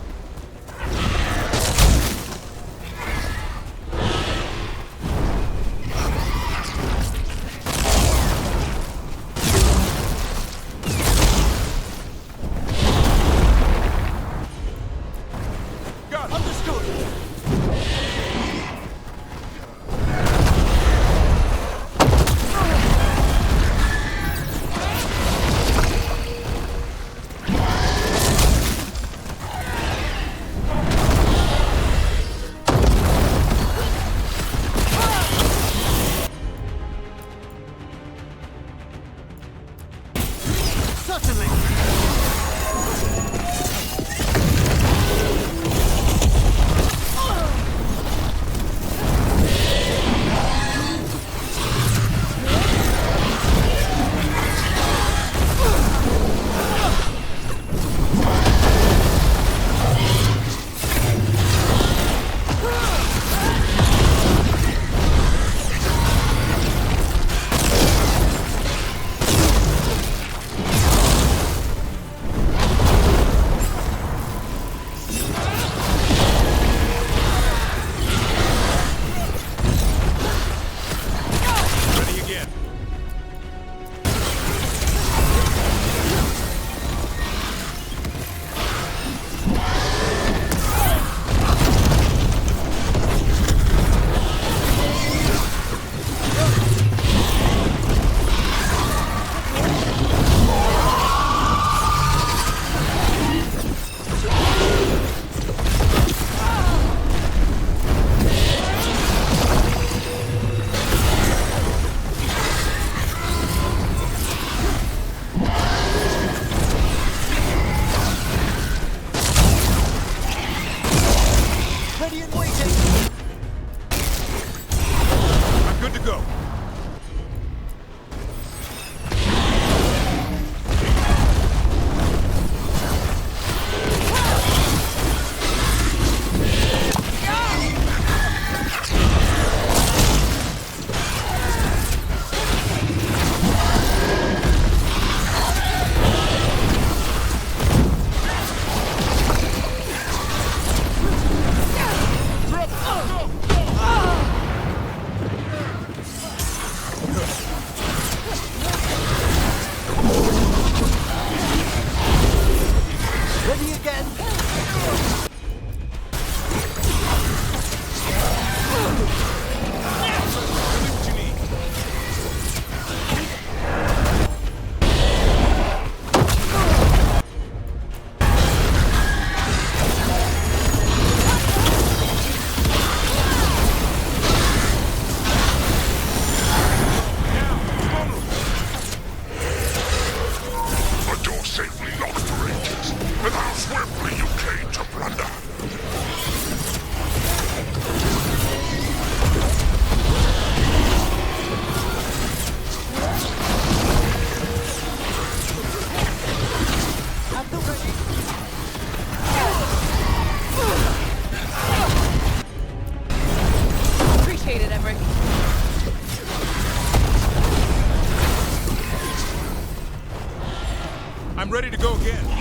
ready to go again.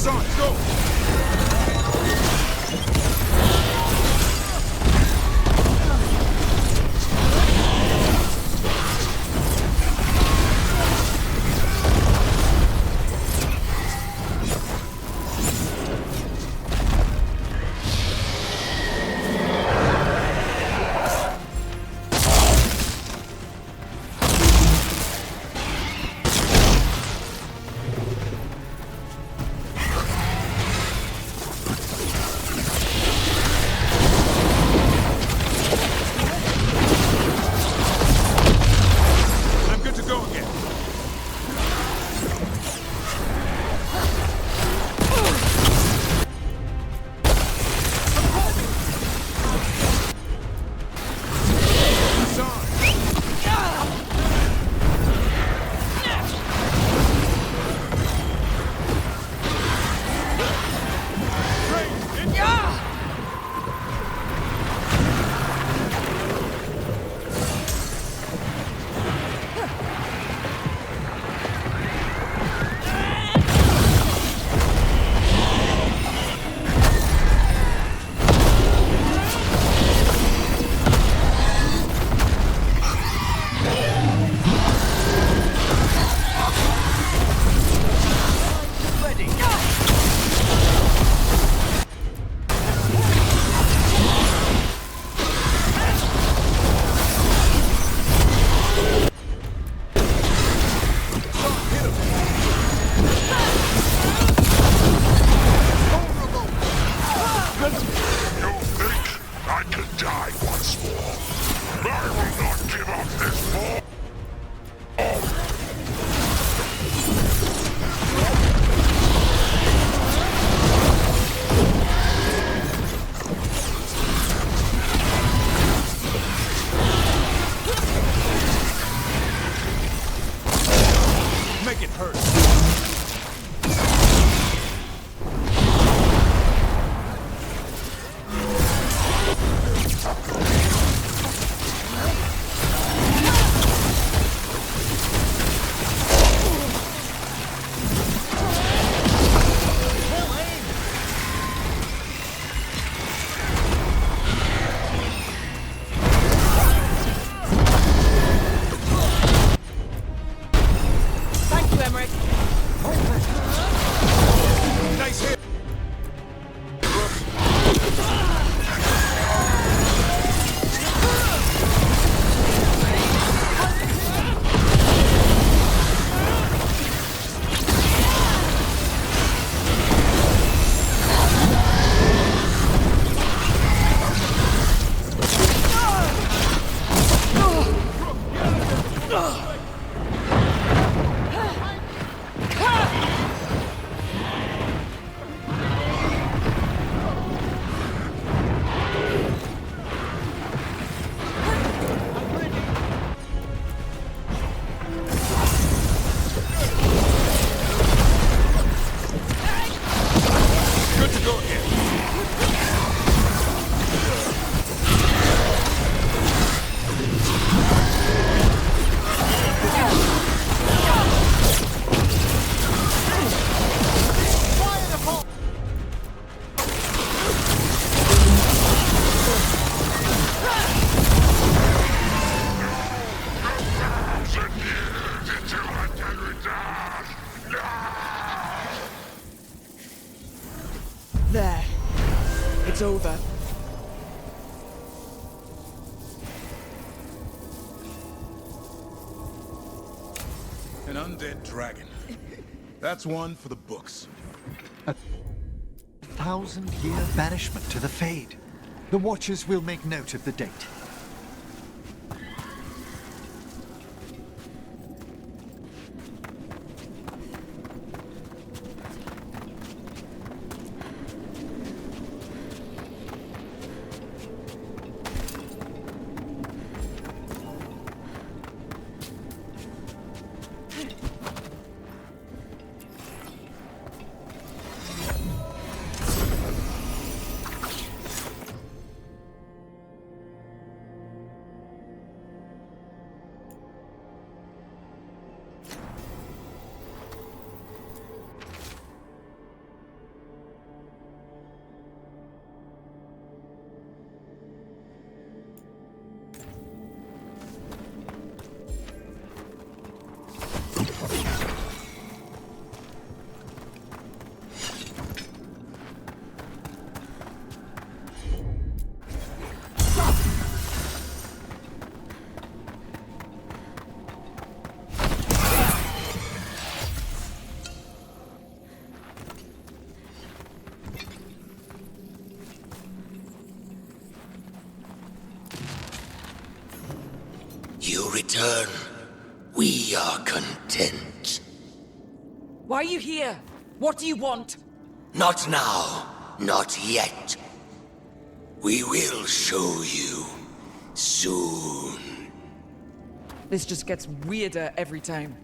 Sarge, go! There. It's over. An undead dragon. That's one for the books. 1,000-year banishment to the Fade. The Watchers will make note of the date. You return. We are content. Why are you here? What do you want? Not now. Not yet. We will show you. Soon. This just gets weirder every time.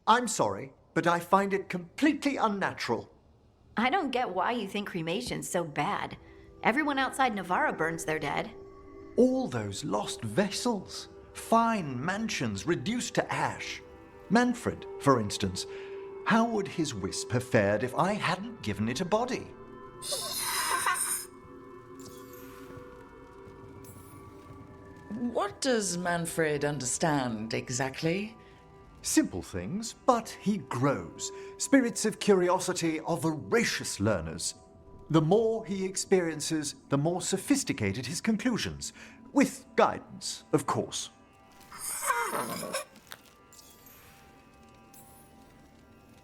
I'm sorry, but I find it completely unnatural. I don't get why you think cremation's so bad. Everyone outside Navarra burns their dead. All those lost vessels. Fine mansions reduced to ash. Manfred, for instance. How would his wisp have fared if I hadn't given it a body? What does Manfred understand exactly? Simple things, but he grows. Spirits of curiosity are voracious learners. The more he experiences, the more sophisticated his conclusions. With guidance, of course.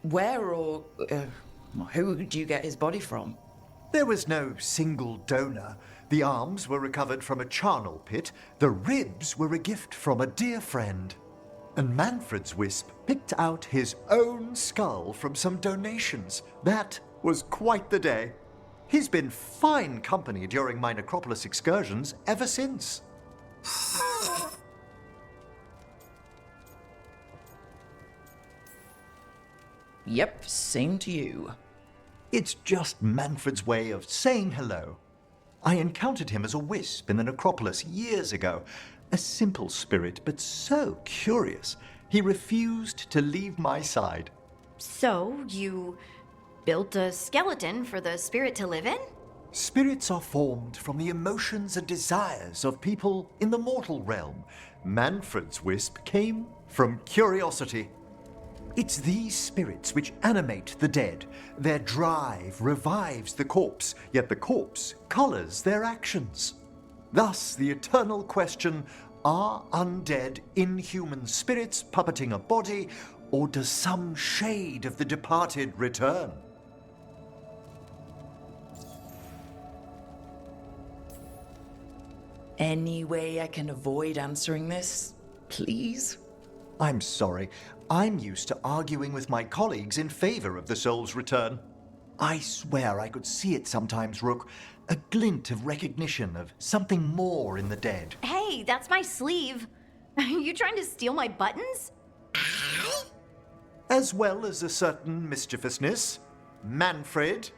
Where or who do you get his body from? There was no single donor. The arms were recovered from a charnel pit. The ribs were a gift from a dear friend. And Manfred's Wisp picked out his own skull from some donations. That was quite the day. He's been fine company during my Necropolis excursions ever since. Yep, same to you. It's just Manfred's way of saying hello. I encountered him as a wisp in the Necropolis years ago. A simple spirit, but so curious. He refused to leave my side. So, you built a skeleton for the spirit to live in? Spirits are formed from the emotions and desires of people in the mortal realm. Manfred's wisp came from curiosity. It's these spirits which animate the dead. Their drive revives the corpse, yet the corpse colors their actions. Thus, the eternal question, are undead inhuman spirits puppeting a body, or does some shade of the departed return? Any way I can avoid answering this, please? I'm sorry. I'm used to arguing with my colleagues in favor of the soul's return. I swear I could see it sometimes, Rook. A glint of recognition of something more in the dead. Hey, that's my sleeve. Are you trying to steal my buttons? As well as a certain mischievousness. Manfred.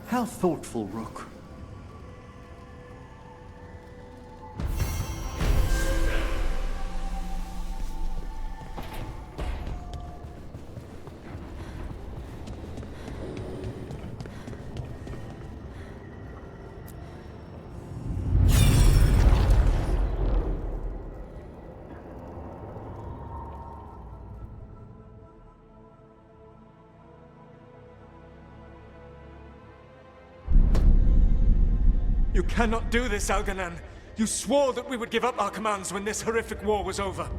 How thoughtful, Rook. You cannot do this, Algernon. You swore that we would give up our commands when this horrific war was over.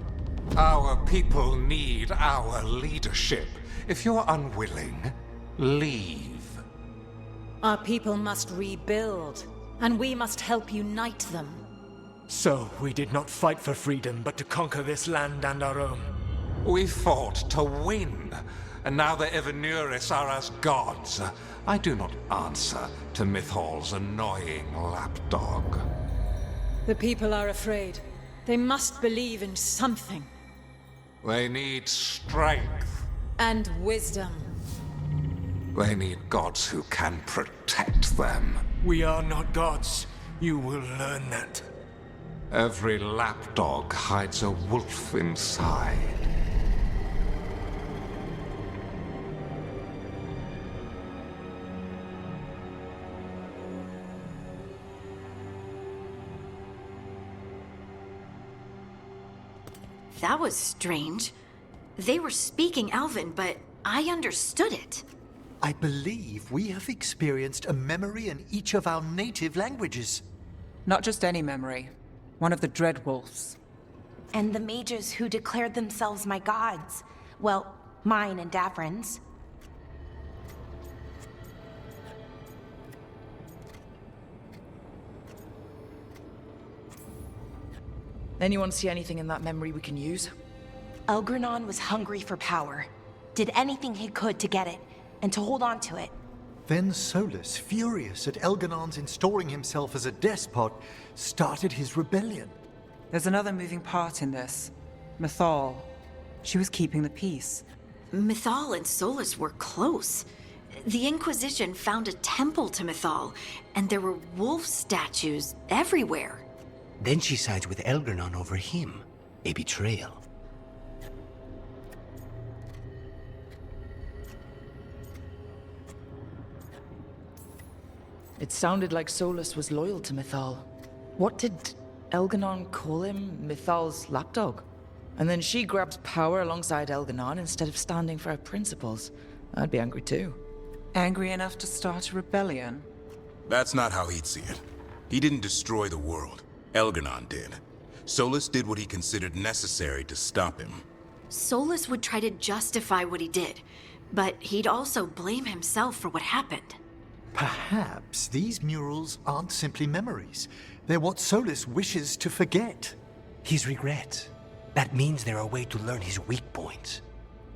Our people need our leadership. If you're unwilling, leave. Our people must rebuild, and we must help unite them. So, we did not fight for freedom, but to conquer this land and our own. We fought to win, and now the Evenuris are as gods. I do not answer to Mythal's annoying lapdog. The people are afraid. They must believe in something. They need strength. And wisdom. They need gods who can protect them. We are not gods. You will learn that. Every lapdog hides a wolf inside. That was strange. They were speaking Elven, but I understood it. I believe we have experienced a memory in each of our native languages. Not just any memory. One of the Direwolves. And the mages who declared themselves my gods. Well, mine and Davrin's. Anyone see anything in that memory we can use? Elgranon was hungry for power. Did anything he could to get it, and to hold on to it. Then Solus, furious at Elganon's installing himself as a despot, started his rebellion. There's another moving part in this. Mythal. She was keeping the peace. Mythal and Solus were close. The Inquisition found a temple to Mythal, and there were wolf statues everywhere. Then she sides with Elgranon over him. A betrayal. It sounded like Solus was loyal to Mythal. What did Elganon call him? Mythal's lapdog? And then she grabs power alongside Elganon instead of standing for her principles. I'd be angry too. Angry enough to start a rebellion? That's not how he'd see it. He didn't destroy the world. Elgar'nan did. Solus did what he considered necessary to stop him. Solus would try to justify what he did, but he'd also blame himself for what happened. Perhaps these murals aren't simply memories. They're what Solus wishes to forget. His regrets. That means they're a way to learn his weak points.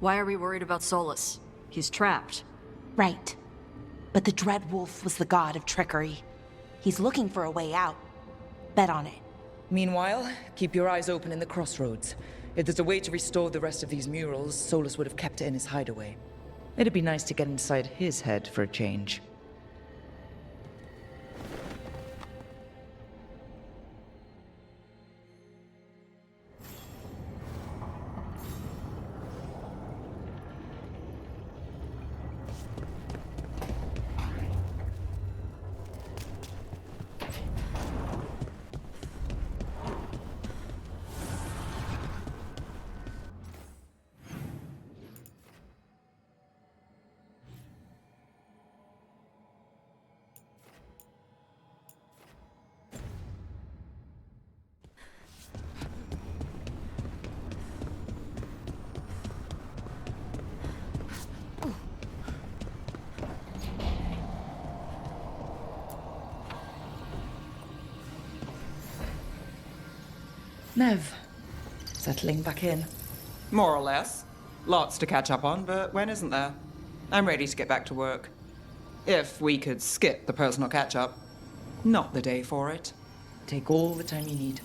Why are we worried about Solus? He's trapped. Right. But the Direwolf was the god of trickery. He's looking for a way out. Bet on it. Meanwhile, keep your eyes open in the crossroads. If there's a way to restore the rest of these murals, Solus would have kept it in his hideaway. It'd be nice to get inside his head for a change. Neve, settling back in. More or less. Lots to catch up on, but when isn't there? I'm ready to get back to work. If we could skip the personal catch-up. Not the day for it. Take all the time you need.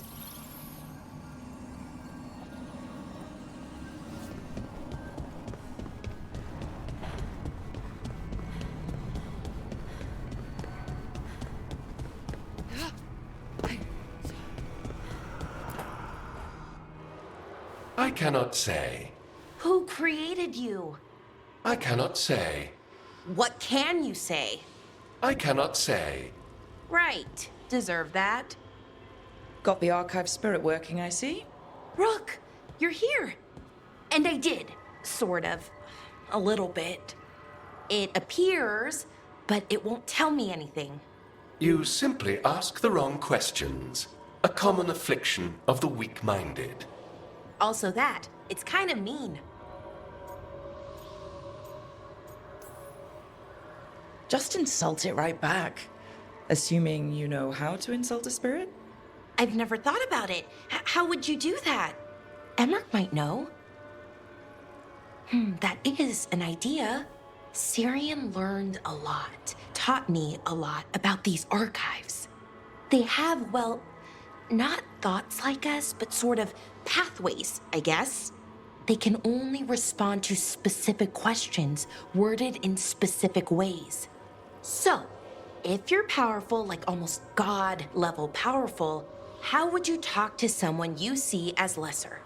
I cannot say. Who created you? I cannot say. What can you say? I cannot say. Right. Deserve that. Got the archive spirit working, I see. Rook, you're here. And I did. Sort of. A little bit. It appears, but it won't tell me anything. You simply ask the wrong questions. A common affliction of the weak-minded. Also that. It's kind of mean. Just insult it right back. Assuming you know how to insult a spirit? I've never thought about it. How would you do that? Emmrich might know. That is an idea. Syrian learned a lot, taught me a lot about these archives. They have, well, not thoughts like us, but sort of pathways, I guess. They can only respond to specific questions, worded in specific ways. So, if you're powerful, like almost God-level powerful, how would you talk to someone you see as lesser?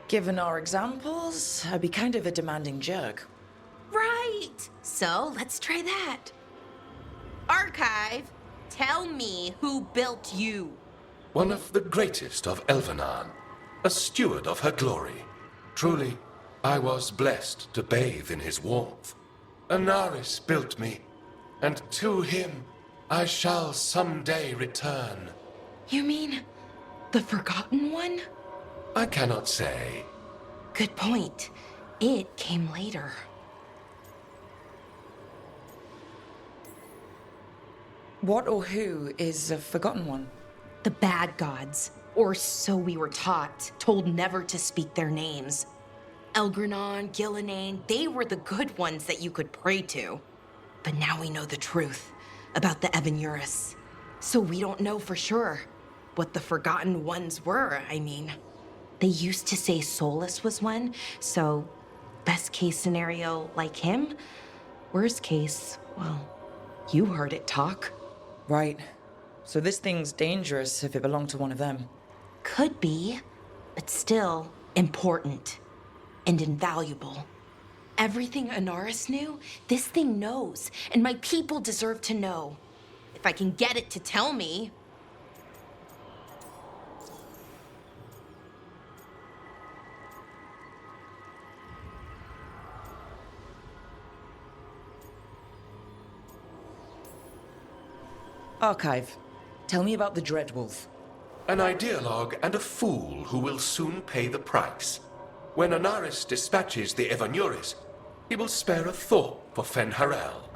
Given our examples, I'd be kind of a demanding jerk. Right! So, let's try that. Archive, tell me who built you. One of the greatest of Elvenan, a steward of her glory. Truly, I was blessed to bathe in his warmth. Anaris built me, and to him I shall someday return. You mean the Forgotten One? I cannot say. Good point. It came later. What or who is a Forgotten One? The bad gods, or so we were taught, told never to speak their names. Elgar'nan, Gillenane, they were the good ones that you could pray to. But now we know the truth about the Evanurus. So we don't know for sure what the Forgotten Ones were, I mean. They used to say Solus was one, so best case scenario like him. Worst case, well, you heard it talk. Right. So this thing's dangerous if it belonged to one of them. Could be, but still important and invaluable. Everything Anaris knew, this thing knows, and my people deserve to know. If I can get it to tell me. Archive, tell me about the Dreadwolf. An ideologue and a fool who will soon pay the price. When Anaris dispatches the Evanuris, he will spare a thought for Fen'Harel.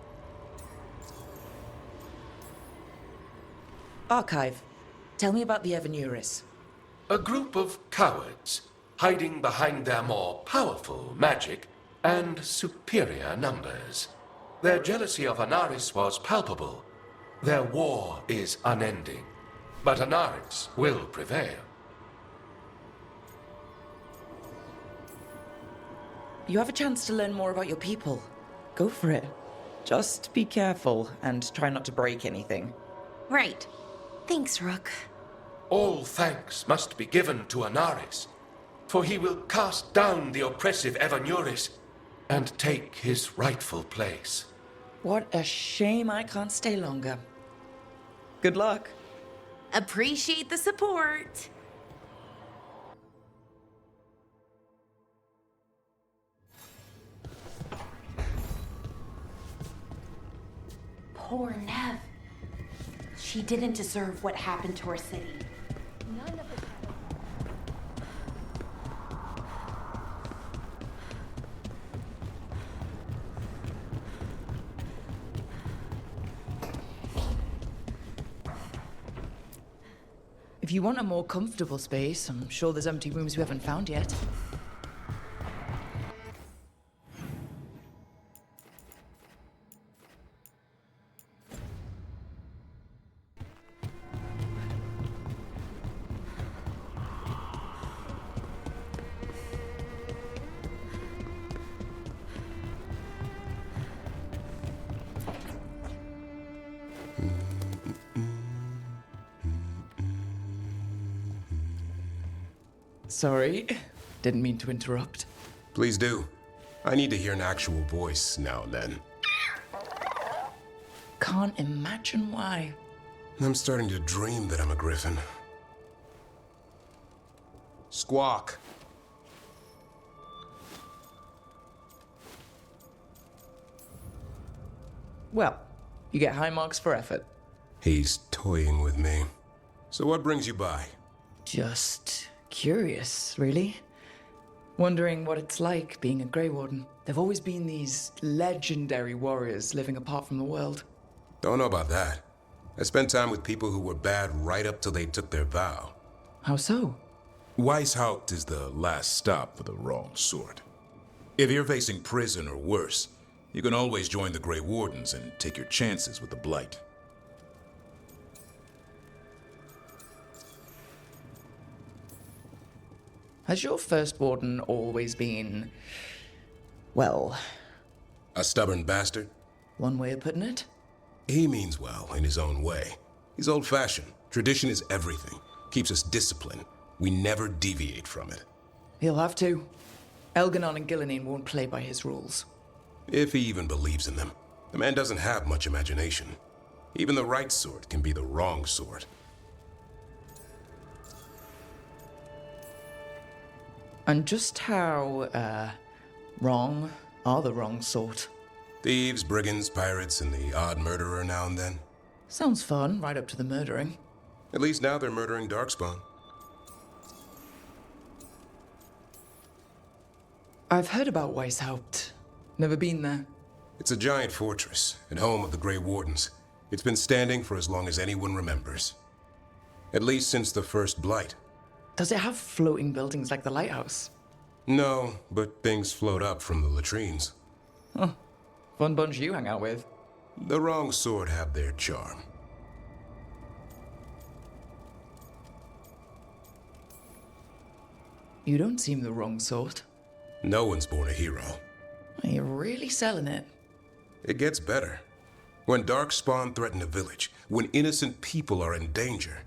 Archive, tell me about the Evanuris. A group of cowards, hiding behind their more powerful magic and superior numbers. Their jealousy of Anaris was palpable. Their war is unending. But Anaris will prevail. You have a chance to learn more about your people. Go for it. Just be careful and try not to break anything. Right. Thanks, Rook. All thanks must be given to Anaris, for he will cast down the oppressive Evanuris and take his rightful place. What a shame I can't stay longer. Good luck. Appreciate the support. Poor Neve. She didn't deserve what happened to her city. None of the... If you want a more comfortable space, I'm sure there's empty rooms we haven't found yet. Sorry, didn't mean to interrupt. Please do. I need to hear an actual voice now and then. Can't imagine why. I'm starting to dream that I'm a griffin. Squawk. Well, you get high marks for effort. He's toying with me. So what brings you by? Just curious, really. Wondering what it's like being a Grey Warden. There've always been these legendary warriors living apart from the world. Don't know about that. I spent time with people who were bad right up till they took their vow. How so? Weishaupt is the last stop for the wrong sort. If you're facing prison or worse, you can always join the Grey Wardens and take your chances with the Blight. Has your first warden always been, well... A stubborn bastard? One way of putting it? He means well in his own way. He's old-fashioned. Tradition is everything. Keeps us disciplined. We never deviate from it. He'll have to. Elganon and Gillenine won't play by his rules. If he even believes in them. The man doesn't have much imagination. Even the right sort can be the wrong sort. And just how, wrong are the wrong sort? Thieves, brigands, pirates, and the odd murderer now and then. Sounds fun, right up to the murdering. At least now they're murdering Darkspawn. I've heard about Weishaupt. Never been there. It's a giant fortress, and home of the Grey Wardens. It's been standing for as long as anyone remembers. At least since the first Blight. Does it have floating buildings like the lighthouse? No, but things float up from the latrines. Huh. Fun bunch you hang out with. The wrong sort have their charm. You don't seem the wrong sort. No one's born a hero. You're really selling it. It gets better. When Darkspawn threaten a village, when innocent people are in danger,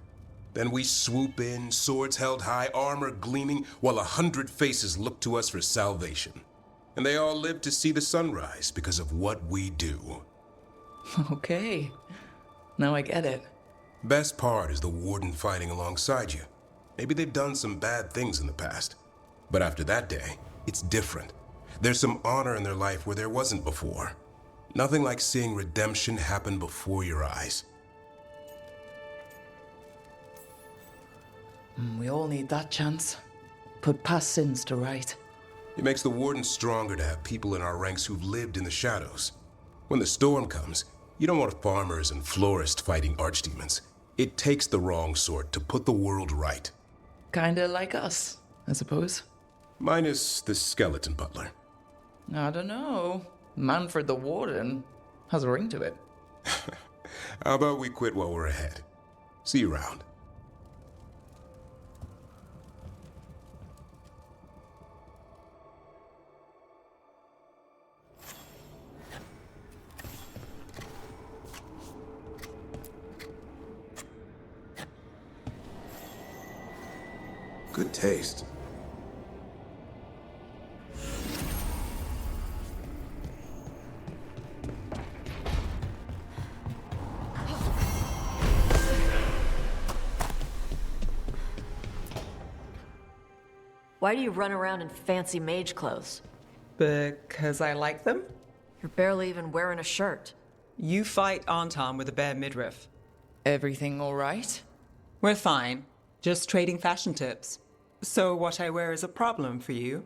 then we swoop in, swords held high, armor gleaming, while 100 faces look to us for salvation. And they all live to see the sunrise because of what we do. Okay. Now I get it. Best part is the Warden fighting alongside you. Maybe they've done some bad things in the past. But after that day, it's different. There's some honor in their life where there wasn't before. Nothing like seeing redemption happen before your eyes. We all need that chance. Put past sins to right. It makes the Warden stronger to have people in our ranks who've lived in the shadows. When the storm comes, you don't want farmers and florists fighting archdemons. It takes the wrong sort to put the world right. Kinda like us, I suppose. Minus the skeleton butler. I don't know. Manfred the Warden has a ring to it. How about we quit while we're ahead? See you around. Good taste. Why do you run around in fancy mage clothes? Because I like them? You're barely even wearing a shirt. You fight Anton with a bare midriff. Everything all right? We're fine. Just trading fashion tips. So what I wear is a problem for you?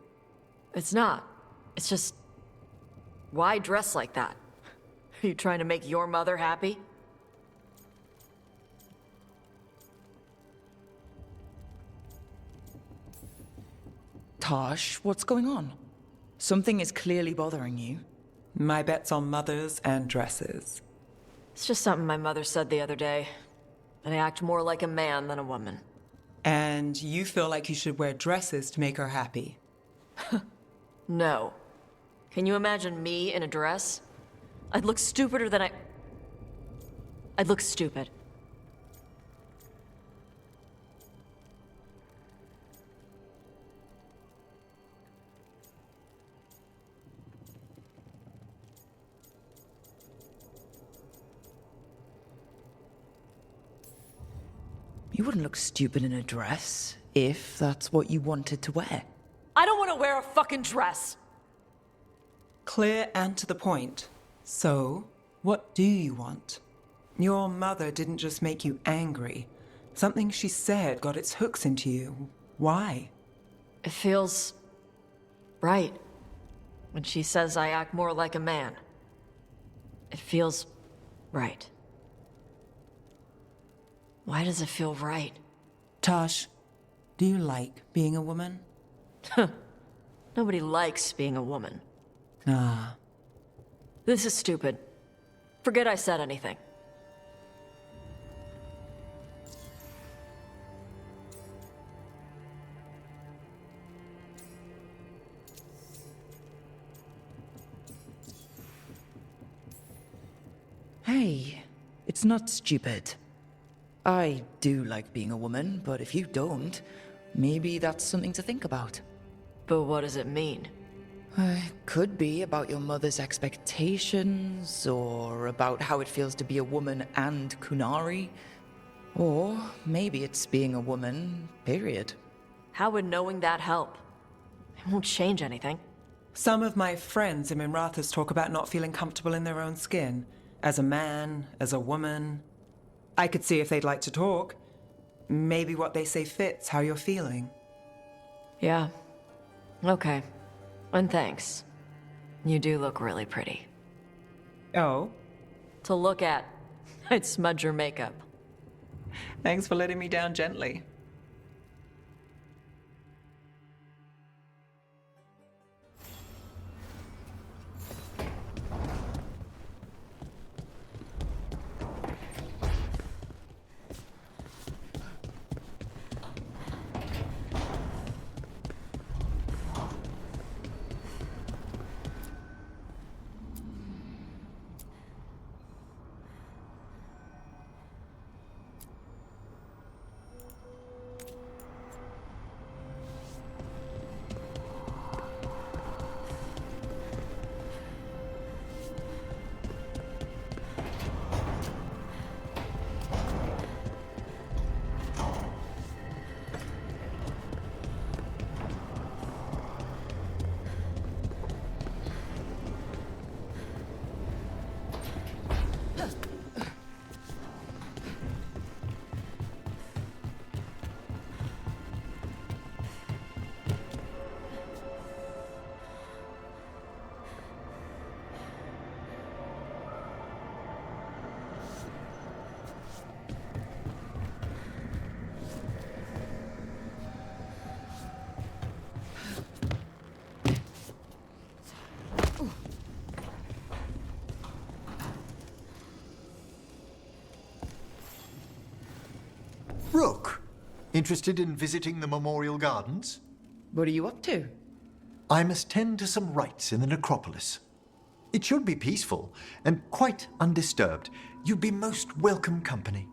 It's not. It's just... Why dress like that? Are you trying to make your mother happy? Taash, what's going on? Something is clearly bothering you. My bet's on mothers and dresses. It's just something my mother said the other day. And I act more like a man than a woman. And you feel like you should wear dresses to make her happy? No. Can you imagine me in a dress? I'd look stupider than I'd look stupid. You wouldn't look stupid in a dress, if that's what you wanted to wear. I don't want to wear a fucking dress! Clear and to the point. So, what do you want? Your mother didn't just make you angry. Something she said got its hooks into you. Why? It feels... right. When she says I act more like a man. It feels... right. Why does it feel right? Taash, do you like being a woman? Nobody likes being a woman. Ah. This is stupid. Forget I said anything. Hey, it's not stupid. I do like being a woman, but if you don't, maybe that's something to think about. But what does it mean? It could be about your mother's expectations, or about how it feels to be a woman and Kunari. Or maybe it's being a woman, period. How would knowing that help? It won't change anything. Some of my friends in Minrathous talk about not feeling comfortable in their own skin. As a man, as a woman. I could see if they'd like to talk. Maybe what they say fits how you're feeling. Yeah. Okay. And thanks. You do look really pretty. Oh? To look at. I'd smudge your makeup. Thanks for letting me down gently. Interested in visiting the Memorial Gardens? What are you up to? I must tend to some rites in the necropolis. It should be peaceful and quite undisturbed. You'd be most welcome company.